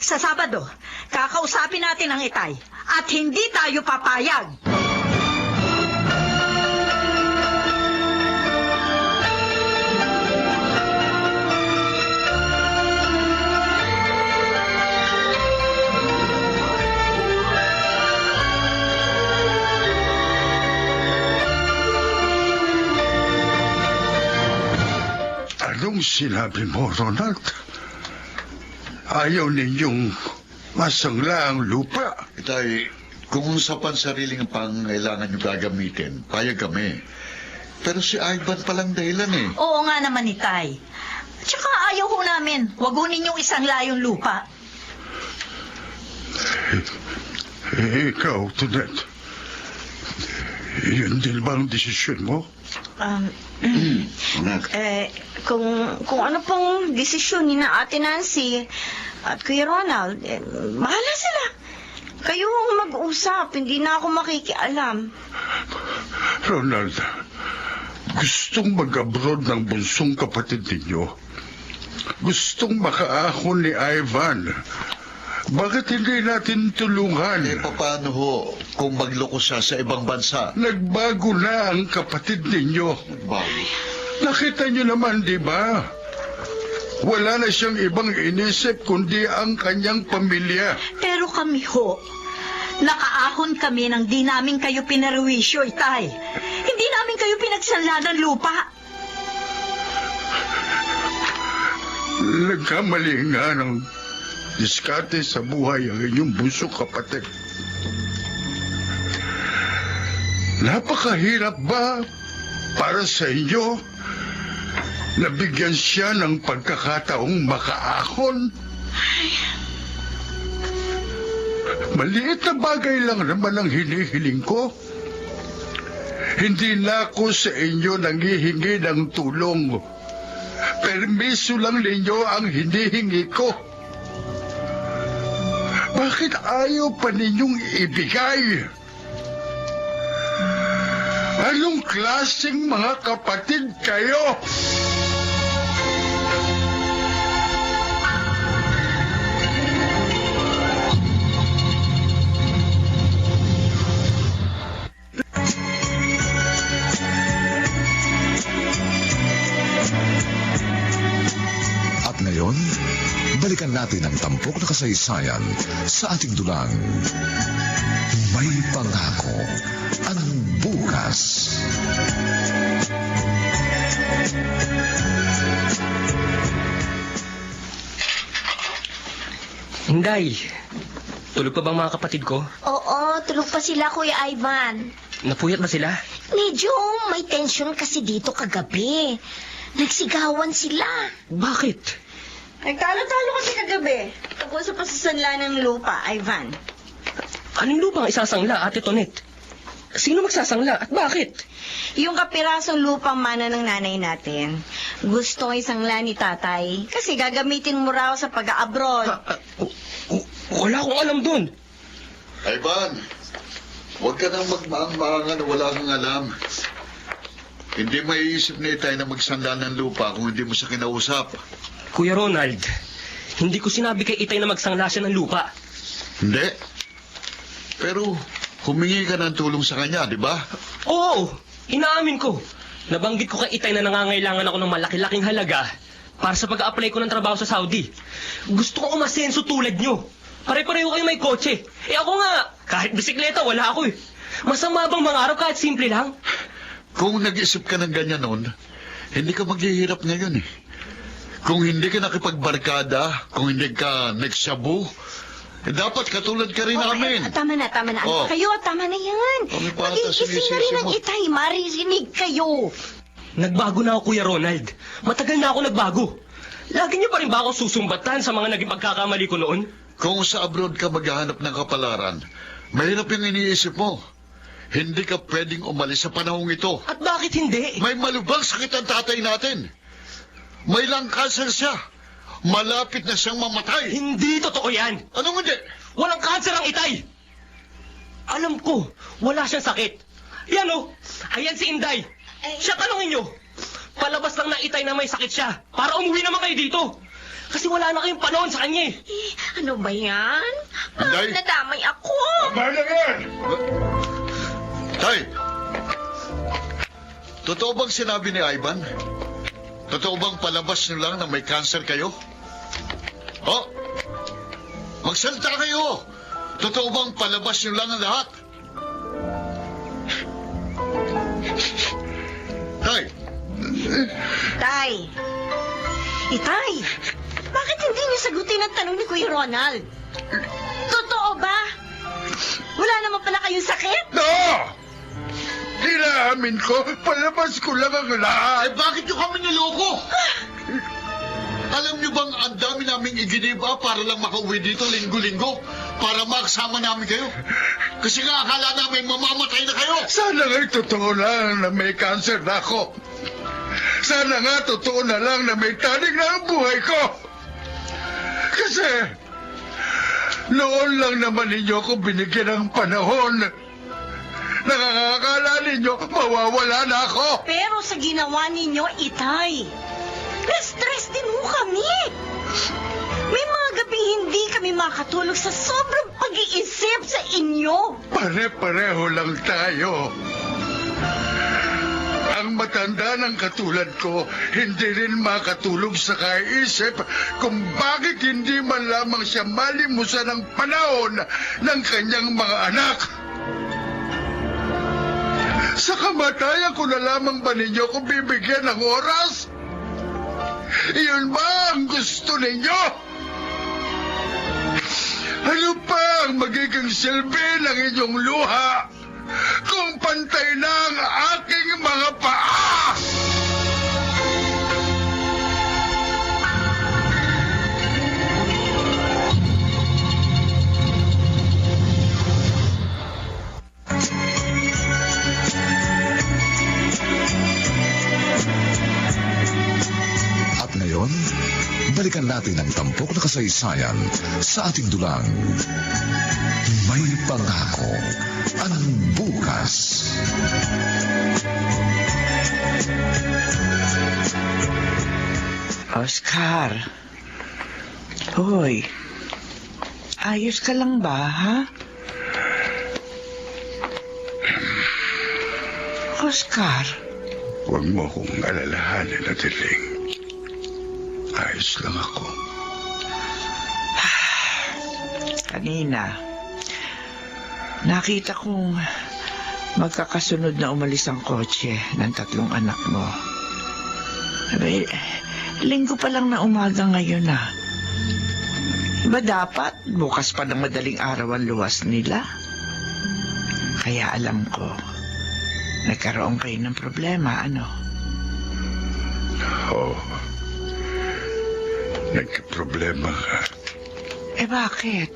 Sa Sabado, kakausapin natin ang itay at hindi tayo papayag. Anong sinabi mo, Ronald? Ayaw ninyong masangla ang lupa? Itay, kung sa pansariling pangailangan nyo gagamitin, payag kami. Pero si Ivan palang dahilan eh. Oo nga naman, itay. Tsaka ayaw ho namin. Huwag ho ninyong isangla yung lupa. Ikaw, Tonet. Yun din ba ang desisyon mo? Anak, Kung ano pang desisyon ni na Ate Nancy at Kuya Ronald, bahala sila. Kayo ang mag-usap, hindi na ako makikialam. Ronald, gustong mag-abroad ng bunsong kapatid ninyo. Gustong makaahon ni Ivan. Bakit hindi natin tulungan? paano ho kung magloko siya sa ibang bansa? Nagbago na ang kapatid ninyo. Bago. Nakita niyo naman, di ba? Wala na siyang ibang inisip kundi ang kanyang pamilya. Pero kami ho, nakaahon kami nang di namin kayo pinarwisyo, Itay. Hindi namin kayo pinagsanla ng lupa. Nagkamali nga ng diskarte sa buhay ang inyong bunsong kapatid. Napakahirap ba para sa inyo na bigyan siya ng pagkakataong makaahon? Maliit na bagay lang naman ang hinihiling ko. Hindi na ako sa inyo nanghihingi ng tulong. Permiso lang ninyo ang hinihingi ko. Bakit ayaw pa ninyong ibigay? Anong klaseng mga kapatid kayo? At ngayon, balikan natin ang tampok na kasaysayan sa ating dulang. May pangako ang bukas. Inday, tulog pa bang mga kapatid ko? Oo, tulog pa sila, Kuya Ivan. Napuyat ba sila? Medyo may tension kasi dito kagabi. Nagsigawan sila. Bakit? Nagtalo-talo kasi kagabi. Tungkol sa pasasanla ng lupa, Ivan. Anong lupang isasangla, Ate Tonet? Sino magsasangla at bakit? Yung kapirasong lupang mana ng nanay natin, gustong isangla ni tatay kasi gagamitin mo raw sa pag-abroad. Wala akong alam dun. Ivan, huwag ka nang magmaang-maangan na wala kang alam. Hindi maiisip ni Itay na magsanla ng lupa kung hindi mo siya kinausap. Kuya Ronald, hindi ko sinabi kay Itay na magsangla siya ng lupa. Hindi. Pero humingi ka ng tulong sa kanya, di ba? Oo, inaamin ko. Nabanggit ko kay Itay na nangangailangan ako ng malaki-laking halaga para sa pag-a-apply ko ng trabaho sa Saudi. Gusto ko umasenso tulad nyo. Pare-pareho kayo may kotse. Ako nga, kahit bisikleta, wala ako eh. Masama bang mangarap kahit simple lang? Kung nag-isip ka ng ganyan noon, hindi ka maghihirap ngayon eh. Kung hindi ka nakipagbarkada, kung hindi ka nagsabu, dapat katulad ka rin namin. Tama na. Ano Oh. kayo? Tama na yan. Kami pa ata Magigising na rin sinisisi ang mo. Itay. Maririnig kayo. Nagbago na ako, Kuya Ronald. Matagal na ako nagbago. Lagi niyo pa rin ba ako susumbatan sa mga naging pagkakamali ko noon? Kung sa abroad ka maghahanap ng kapalaran, mahirap yung iniisip mo. Hindi ka pwedeng umalis sa panahong ito. At bakit hindi? May malubhang sakit ang tatay natin. May lung cancer siya. Malapit na siyang mamatay. Hindi totoo yan. Anong hindi? Walang kanser ang Itay. Alam ko, wala siyang sakit. Yan o, ayan si Inday. Siya tanongin nyo. Palabas lang na Itay na may sakit siya para umuwi naman kayo dito. Kasi wala na kayong panahon sa kanya eh. Ano ba yan? Inday? Nadamay ako. Tama na yan! Tay! Totoo bang sinabi ni Ivan? Totoo bang palabas niyo lang na may cancer kayo? Oh! Magsalita kayo! Totoo bang palabas niyo lang ang lahat? Tay! Tay! Itay! Bakit hindi niyo sagutin ang tanong ni Kuya Ronald? Totoo ba? Wala naman pala kayong sakit? No! Inaamin ko, palabas ko lang ang lahat. Bakit niyo kami niloko? Alam niyo bang ang dami naming iginiba para lang makauwi dito linggo-linggo? Para makasama namin kayo? Kasi nga akala namin mamamatay na kayo. Sana nga'y totoo lang na may cancer na ako. Sana nga totoo na lang na may tanig na ang buhay ko. Kasi noon lang naman ninyo ako binigyan ng panahon. Nakakakala ninyo mawawala na ako. Pero sa ginawa ninyo, Itay, na-stress din mo kami. May mga gabi hindi kami makatulog sa sobrang pag-iisip sa inyo. Pare-pareho lang tayo. Ang matanda ng katulad ko, hindi rin makatulog sa kaisip kung bakit hindi man lamang siya malimusan ng panahon ng kanyang mga anak. Sa kamatayan ko na lamang ba ninyo kung bibigyan ng oras? Iyon ba ang gusto ninyo? Ano pa ang magiging silbi ng inyong luha kung pantay na ang aking mga paa? At ngayon, balikan natin ang tampok na kasaysayan sa ating dulang. May pangako ang bukas. Oscar. Hoy. Ayos ka lang ba, ha? Oscar. Huwag mo akong alalahanin, Adeling. Ayos lang ako. Kanina, nakita kong magkakasunod na umalis ang kotse ng 3 anak mo. Abay, linggo pa lang na umaga ngayon na. Ba dapat bukas pa ng madaling araw ang luwas nila? Kaya alam ko, nagkaroon kayo ng problema, ano? Oo. Nagkaproblema ka. Eh bakit?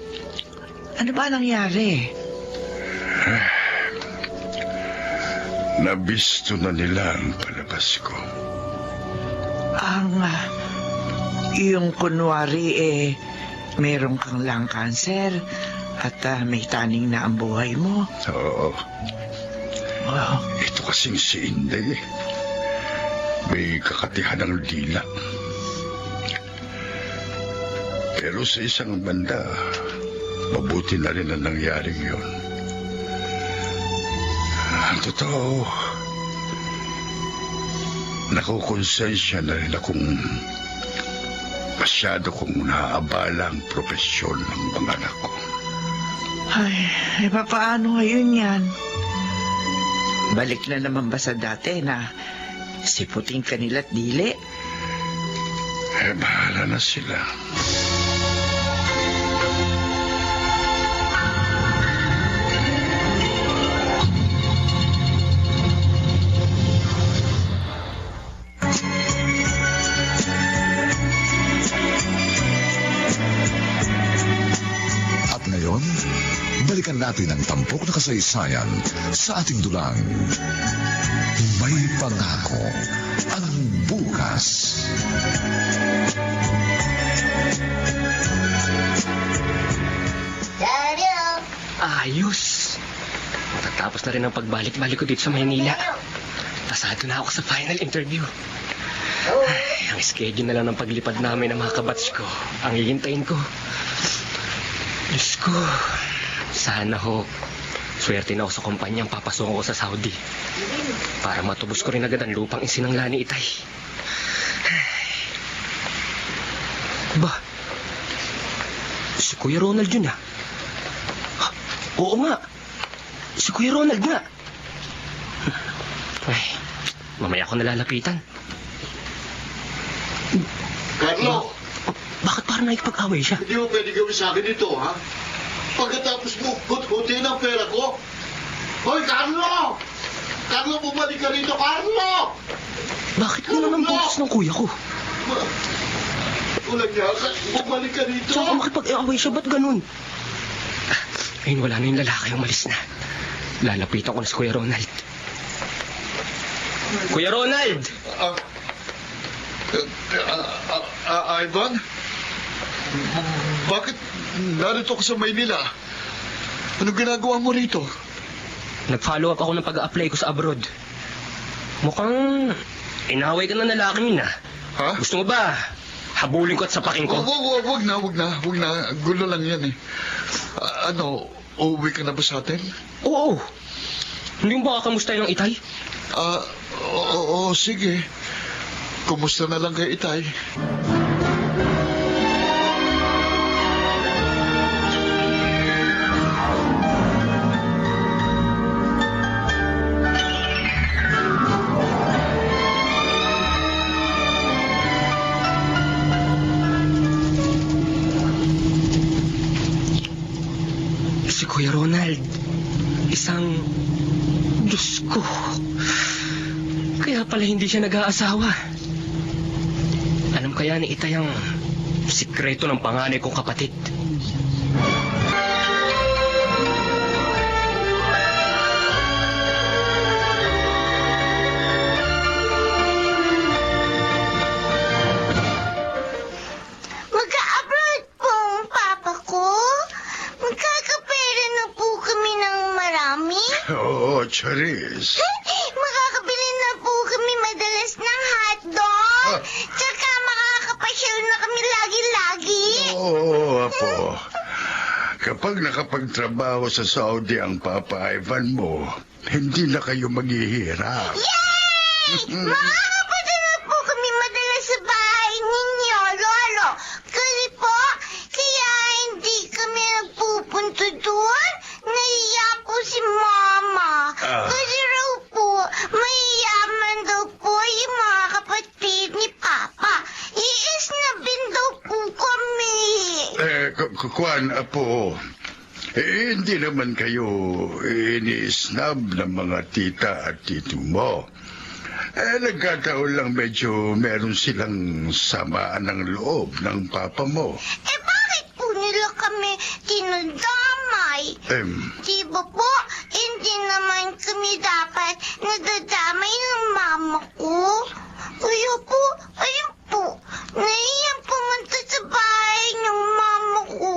Ano ba nangyari? Nabisto na nila ang palabas ko. Yung kunwari meron kang lung cancer at may taning na ang buhay mo. Oo. Wow. Ito kasing si Inday. May kakatihan ng dila. Pero sa isang banda, mabuti na rin ang nangyaring yun. Ang totoo, nakukonsensya na rin akong masyado kong naaabala ang propesyon ng mga anak ko. Ay, papaano ngayon yan? Balik na naman ba sa dati na siputin kanila't dili? Bahala na sila. Balikan natin ang tampok na kasaysayan sa ating dulang. May pangako ang bukas. Ayos. Matatapos na rin ang pagbalik-balik ko dito sa Maynila. Pasado na ako sa final interview. Ay, ang schedule na lang ng paglipad namin ng mga kabatch ko ang hihintayin ko. Diyos ko, sana ho, swerte na ako sa kumpanyang papasukan ko sa Saudi. Para matubos ko rin agad ang lupang isinangla ni Itay. Ba, si Kuya Ronald yun ah. Oo nga, si Kuya Ronald nga. Ay, mamaya ko nalalapitan. Carlo! Bakit parang nakikipag-away siya? Hindi mo pwede gawin sa akin ito, ha? Pagkatapos mo, hut-hutin ang pera ko. Hoy, Carlo! Carlo, bumalik ka rito, Carlo! Bakit yun ang boses ng kuya ko? Walang yaka. Bumalik ka rito. Saan ka makipag-away siya? Ba't ganun? Ayun, wala na yung lalaki. Umalis na. Lalapitan ko na si Kuya Ronald. Kuya Ronald! Ivan? Bakit narito ka sa Maynila? Anong ginagawa mo rito? Nag-follow up ako ng pag-a-apply ko sa abroad. Mukhang inaway ka ng lalaking yun, ah. Ha? Gusto mo ba habulin ko at sapakin ko? Wag na. Gulo lang yan eh. Uuwi ka na ba sa atin? Oo. Hindi mo ba kakamustahin ng Itay? Oo, sige. Kumusta na lang kay Itay? Si Kuya Ronald, isang Diyos ko. Kaya pala hindi siya nag-aasawa. Alam kaya ni Itay ang sikreto ng panganay kong kapatid. Mag-a-abroad po ang papa ko. Magkakapera na po kami ng marami. Oo, Charis. Makakabili na po kami madalas ng hotdog. Tsaka makakapasyal na kami lagi-lagi. Oo, Apo. Kapag nakapagtrabaho sa Saudi ang Papa Ivan mo, hindi na kayo maghihirap. Yay! Makakapunta na po kami madalas sa bahay ninyo, Lolo. Kasi po, kaya hindi kami nagpupunta doon. Nahiya po si Mama. Kasi raw po, mayayaman daw po yung mga kapatid ni Papa. Iisnabin daw po kami. Kuan, Apo. Hindi naman kayo ini-snub ng mga tita at tito mo. Nagkataon lang medyo meron silang samaan ng loob ng papa mo. Bakit po nila kami tinadamay? Di ba po, hindi naman kami dapat nadadamay ng mama ko? Kaya po, ayun po, naiyang pumunta sa bahay ng mama ko.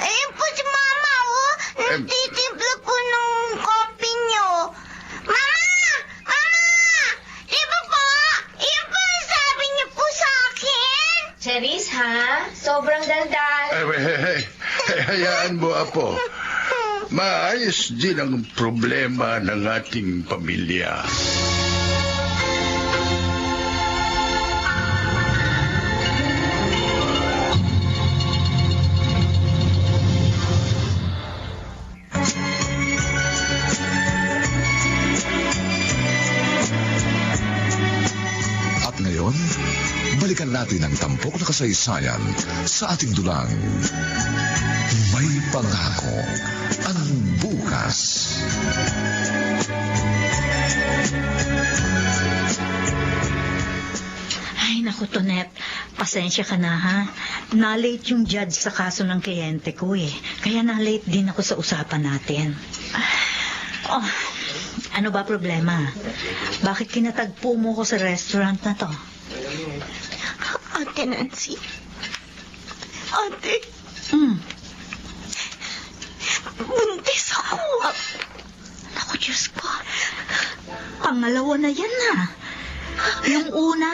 Ayun po si mama, oh, nagtitimpla po ng kopi niyo. Mama! Mama! Di ba po? Iyon po ang sabi niyo po sa akin. Charis, ha? Sobrang daldal. Hayaan mo, Apo. Maayos din ang problema ng ating pamilya. At ngayon, balikan natin ang tampok na kasaysayan sa ating dulang. May pangako ang bukas. Ay, naku, Tonet. Pasensya ka na, ha? Na-late yung judge sa kaso ng kliyente ko, eh. Kaya na-late din ako sa usapan natin. Oh, ano ba problema? Bakit kinatagpo mo ko sa restaurant na to? Ate Nancy. Ate, buntis ako. Naku, Diyos ko. Pangalawa na yan, na. Yung una,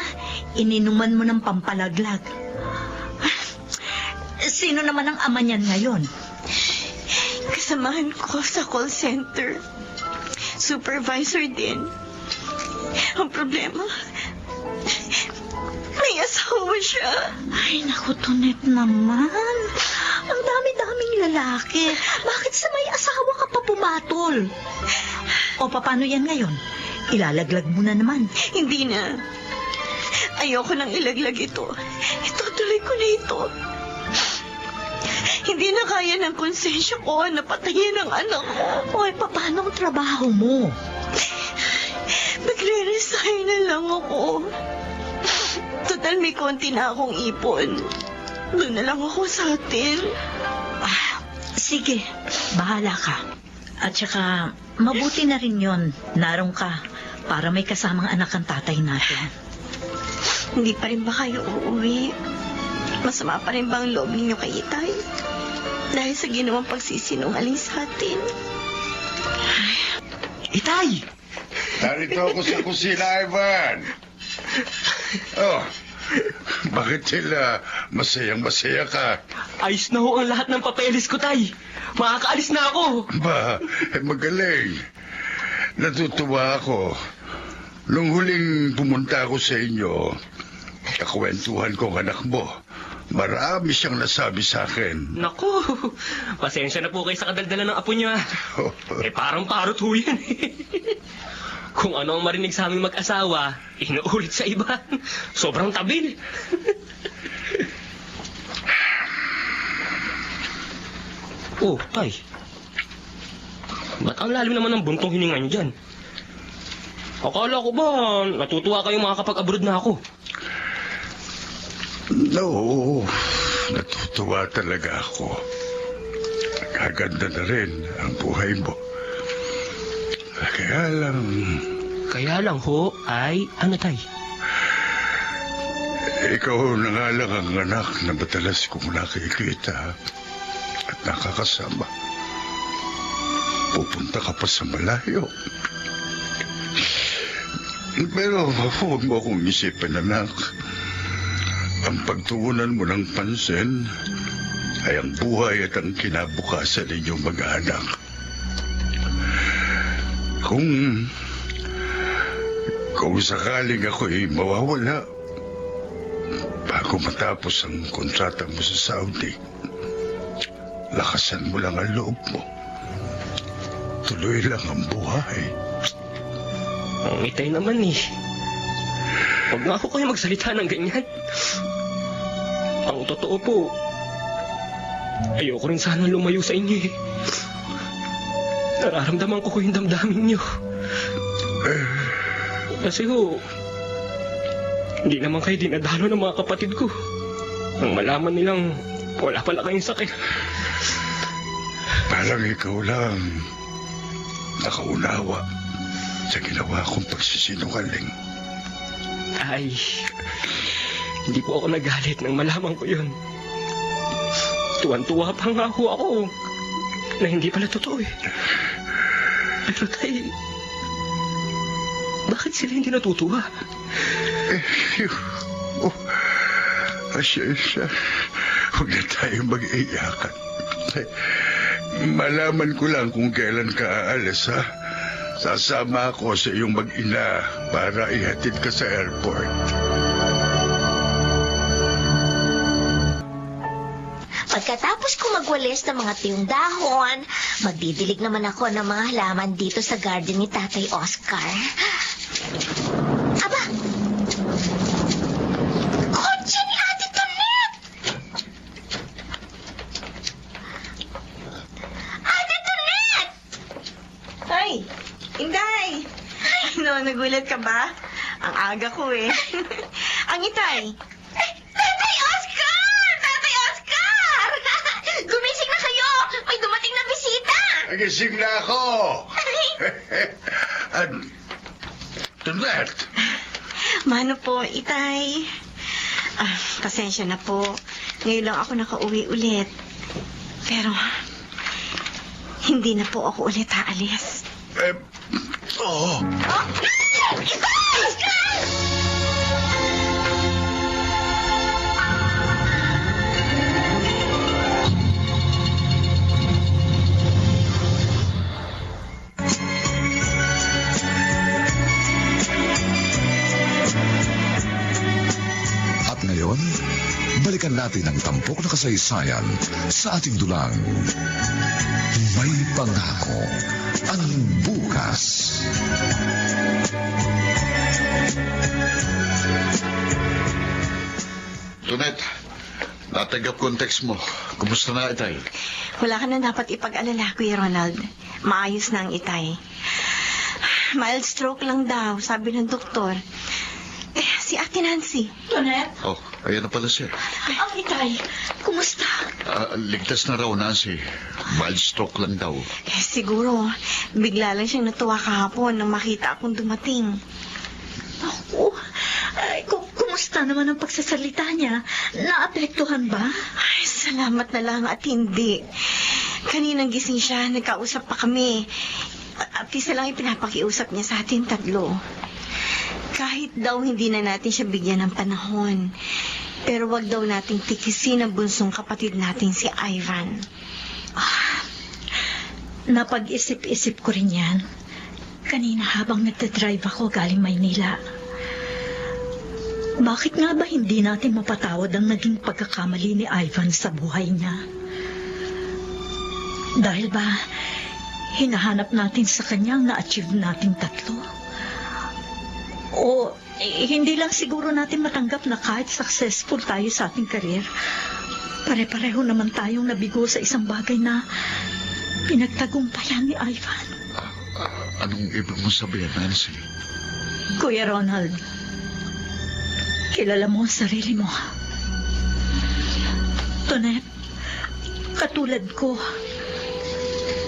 ininuman mo ng pampalaglag. Sino naman ang ama niyan ngayon? Kasamahan ko sa call center. Supervisor din. Ang problema, may asawa siya. Ay, naku, Tonet naman. Ang dami-daming lalaki. Bakit sa may asawa ka pa pumatol? O, paano yan ngayon? Ilalaglag mo na naman. Hindi na. Ayoko nang ilaglag ito. Itutuloy ko na ito. Hindi na kaya ng konsensya ko na patayin ang anak ko. O, paano ang trabaho mo? Magre-resign na lang ako. Total, may konti na akong ipon. Doon na lang ako sa atin. Sige, bahala ka. At saka, mabuti na rin yon. Narong ka para may kasamang anak ang tatay natin. Hindi pa rin ba kayo uuwi? Masama pa rin ba ang loob ninyo kay Itay? Dahil sa ginawang pagsisinungaling sa atin. Itay! Narito ako sa kusina, Ivan. Oh, bakit sila masayang-masaya ka? Ayos na ho ang lahat ng papeles ko, Tay. Makakaalis na ako. Ba, magaling. Natutuwa ako. Nung huling pumunta ako sa inyo, kakwentuhan ko ang anak mo. Marami siyang nasabi sa akin. Naku, pasensya na po kayo sa kadaldalan ng apo niya. Parang parot ho yan. Kung ano ang marinig sa aming mag-asawa, inuulit sa iba. Sobrang tabil. Oh, Tay. Ba't ang lalim naman ng buntong hininga niyo dyan? Akala ko ba natutuwa kayong makakapag-abroad na ako? No, natutuwa talaga ako. Kaganda na rin ang buhay mo. Kaya lang ho ay ano, Tay? Ikaw na nga lang ang anak na madalas kong nakikita at nakakasama. Pupunta ka pa sa malayo. Pero huwag mo akong isipin, anak. Ang pagtuunan mo ng pansin ay ang buhay at ang kinabukasan ninyong mag-anak. Kung sakaling ako'y mawawala bago matapos ang kontrata mo sa Saudi, lakasan mo lang ang loob mo. Tuloy lang ang buhay. Ang Itay naman eh. Huwag nga ako kayo magsalita ng ganyan. Ang totoo po, ayoko rin sana lumayo sa inyo eh. Nararamdaman ko yung damdamin niyo. Kasi hindi naman kayo dinadalo ng mga kapatid ko. Nang malaman nilang wala pala kayong sakit. Parang ikaw lang nakaunawa sa ginawa kong pagsisinungaling. Ay, hindi po ako nagalit nang malaman ko yun. Tuwan-tuwa pa nga ho ako na hindi pala totoo eh. Pero Tay, bakit sila hindi natutuwa? Asya. Huwag na tayo mag-iyakan. Malaman ko lang kung kailan ka aalis, ha? Sasama ako sa iyong mag-ina para ihatid ka sa airport. Pagkatapos ko magwalis ng mga tiyong dahon, magdidilig naman ako ng mga halaman dito sa garden ni Tatay Oscar. Aba! Kotse ni Ate Tonet! Ate Tonet! Ay, Inday! Ano, nagulat ka ba? Ang aga ko eh. Ang Itay! Tatay Oscar! Tatay Oscar! Gumising na kayo! May dumating na bisita! Nagising na ako! Tonet! Mano po, Itay? Pasensya na po. Ngayon lang ako nakauwi ulit. Pero, hindi na po ako ulit aalis. Oo. At ngayon, balikan natin ang tampok na kasaysayan sa ating dulang. May pangako ang bukas. Tonet, natanggap ko ang text mo. Kumusta na, Itay? Wala ka na dapat ipag-alala, Kuya Ronald. Maayos na ang Itay. Mild stroke lang daw, sabi ng doktor. si Ate Nancy. Tonet? Oh, ayan na pala siya. Ang Itay, kumusta? Ligtas na raw, Nancy. Mild stroke lang daw. Siguro, bigla lang siyang natuwa kahapon nang makita akong dumating. Ako, kumusta naman ang pagsasalita niya? Naapektuhan ba? Ay, salamat na lang at hindi. Kaninang gising siya, nagkausap pa kami. At isa lang ipinapakiusap niya sa atin tatlo. Kahit daw hindi na natin siya bigyan ng panahon, pero wag daw nating tikisin ang bunsong kapatid natin si Ivan. Napag-isip-isip ko rin yan. Kanina habang nagdadrive ako galing Maynila. Bakit nga ba hindi natin mapatawad ang naging pagkakamali ni Ivan sa buhay niya? Dahil ba, hinahanap natin sa kanya ang na-achieve nating tatlo? O hindi lang siguro natin matanggap na kahit successful tayo sa ating karir, pare-pareho naman tayong nabigo sa isang bagay na pinagtagumpayan ni Ivan. Anong ibig mo sabihin, Nancy? Kuya Ronald, kilala mo ang sarili mo. Tonet, katulad ko,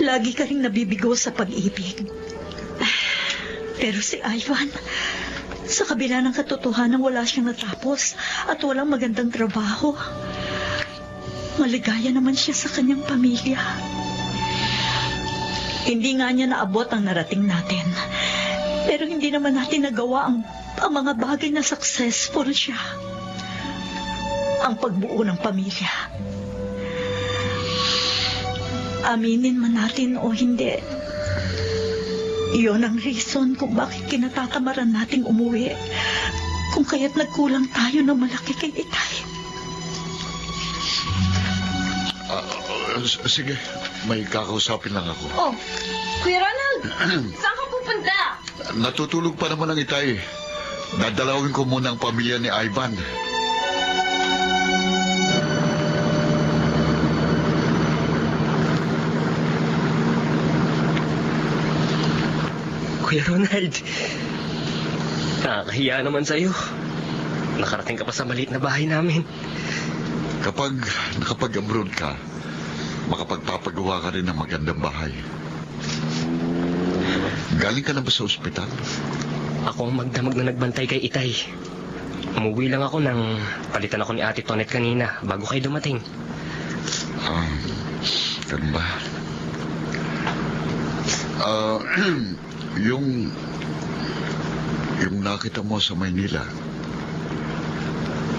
lagi ka rin nabibigo sa pag-ibig. Pero si Ivan, sa kabila ng katotohanan wala siyang natapos at walang magandang trabaho, maligaya naman siya sa kanyang pamilya. Hindi nga niya naabot ang narating natin, pero hindi naman natin nagawa ang mga bagay na successful siya. Ang pagbuo ng pamilya. Aminin man natin o hindi, iyon ang reason kung bakit kinatatamaran nating umuwi. Kung kaya't nagkulang tayo ng malaki kay Itay. Sige, may kakausapin lang ako. Oh, Kuya Ronald, saan ka pupunta? Natutulog pa naman ang Itay. Dadalawin ko muna ang pamilya ni Ivan. Kuya Ronald, nakakahiya naman sa'yo. Nakarating ka pa sa maliit na bahay namin. Kapag nakapag-abroad ka, makapagpapagawa ka rin ng magandang bahay. Galing ka na ba sa ospital? Ako ang magdamag na nagbantay kay Itay. Umuwi lang ako nang palitan ako ni Ate Tonet kanina bago kayo dumating. Ganun ba? Yung nakita mo sa Maynila,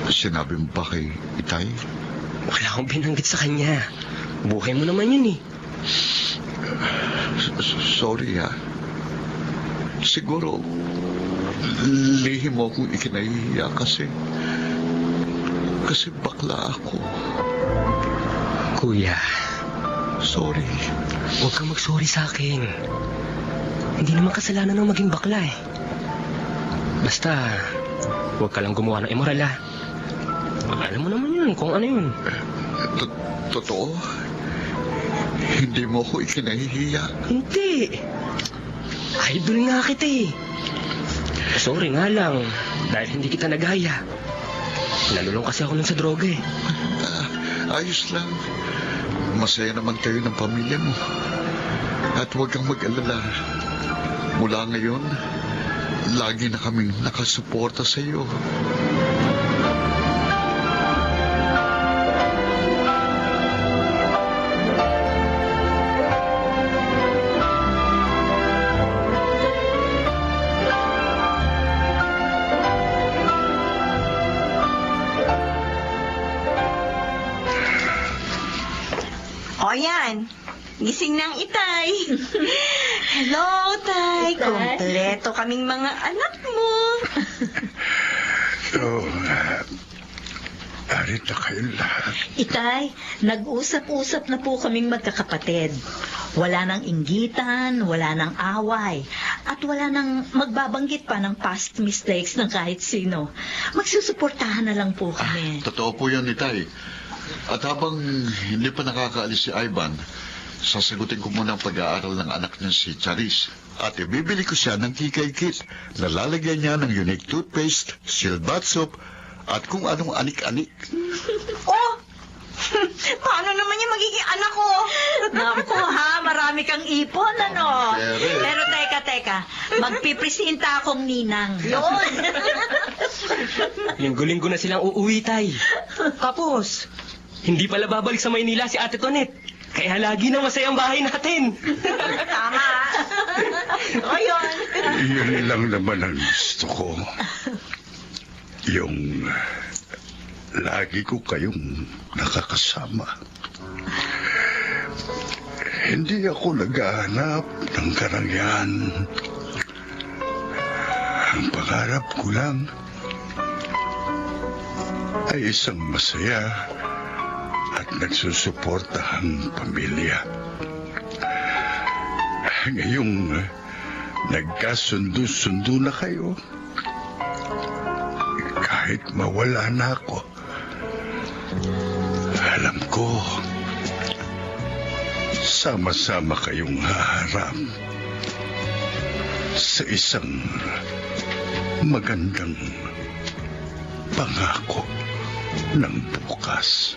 sinabi mo ba kay Itay? Wala akong binanggit sa kanya. Buhay mo naman yun eh. Sorry ha. Siguro, lihim mo akong ikinahihiya kasi bakla ako. Kuya, Sorry. huwag kang mag-sorry sa akin. Hindi naman kasalanan ng maging bakla eh. Basta, huwag ka lang gumawa ng immoral ah. Alam mo naman yun kung ano yun. Totoo? Hindi mo ako ikinahihiya? Hindi. Idol nga kita eh. Sorry nga lang, dahil hindi kita nagaya. Nalulong kasi ako nun sa droga eh. Ayos lang. Masaya naman kayo ng pamilya mo. At huwag kang mag-alala. Mula ngayon, lagi na kaming nakasuporta sa iyo. O yan, gising na ang Itay. Hello, Tay. Kompleto kaming mga anak mo. Narito kayong lahat. Itay, nag-usap-usap na po kaming magkakapatid. Wala nang inggitan, wala nang away, at wala nang magbabanggit pa ng past mistakes ng kahit sino. Magsusuportahan na lang po kami. Totoo po yan, Itay. At habang hindi pa nakakaalis si Ivan, Sasagutin ko muna ang pag-aaral ng anak niya si Charis. At ibibili ko siya ng kikay kit na lalagyan niya ng unique toothpaste, sealed bath soap, at kung anong anik-anik. Oh! Paano naman yung magiging anak ko? Naku ha, marami kang ipon, ano? Tere. Pero teka. Magpipresenta akong ninang. Yun! Linggo-linggo na silang uuwi, Tay. Tapos, hindi pala babalik sa Maynila si Ate Tonet. Kaya lagi na masayang bahay natin. Tama. O yun. Yun lang naman ang gusto ko. Yung lagi ko kayong nakakasama. Hindi ako naghahanap ng karangyaan. Ang pangarap ko lang ay isang masaya at nagsusuportahang pamilya. Ngayong nagkasundo-sundo na kayo, kahit mawala na ako, alam ko, sama-sama kayong haharap sa isang magandang pangako ng bukas.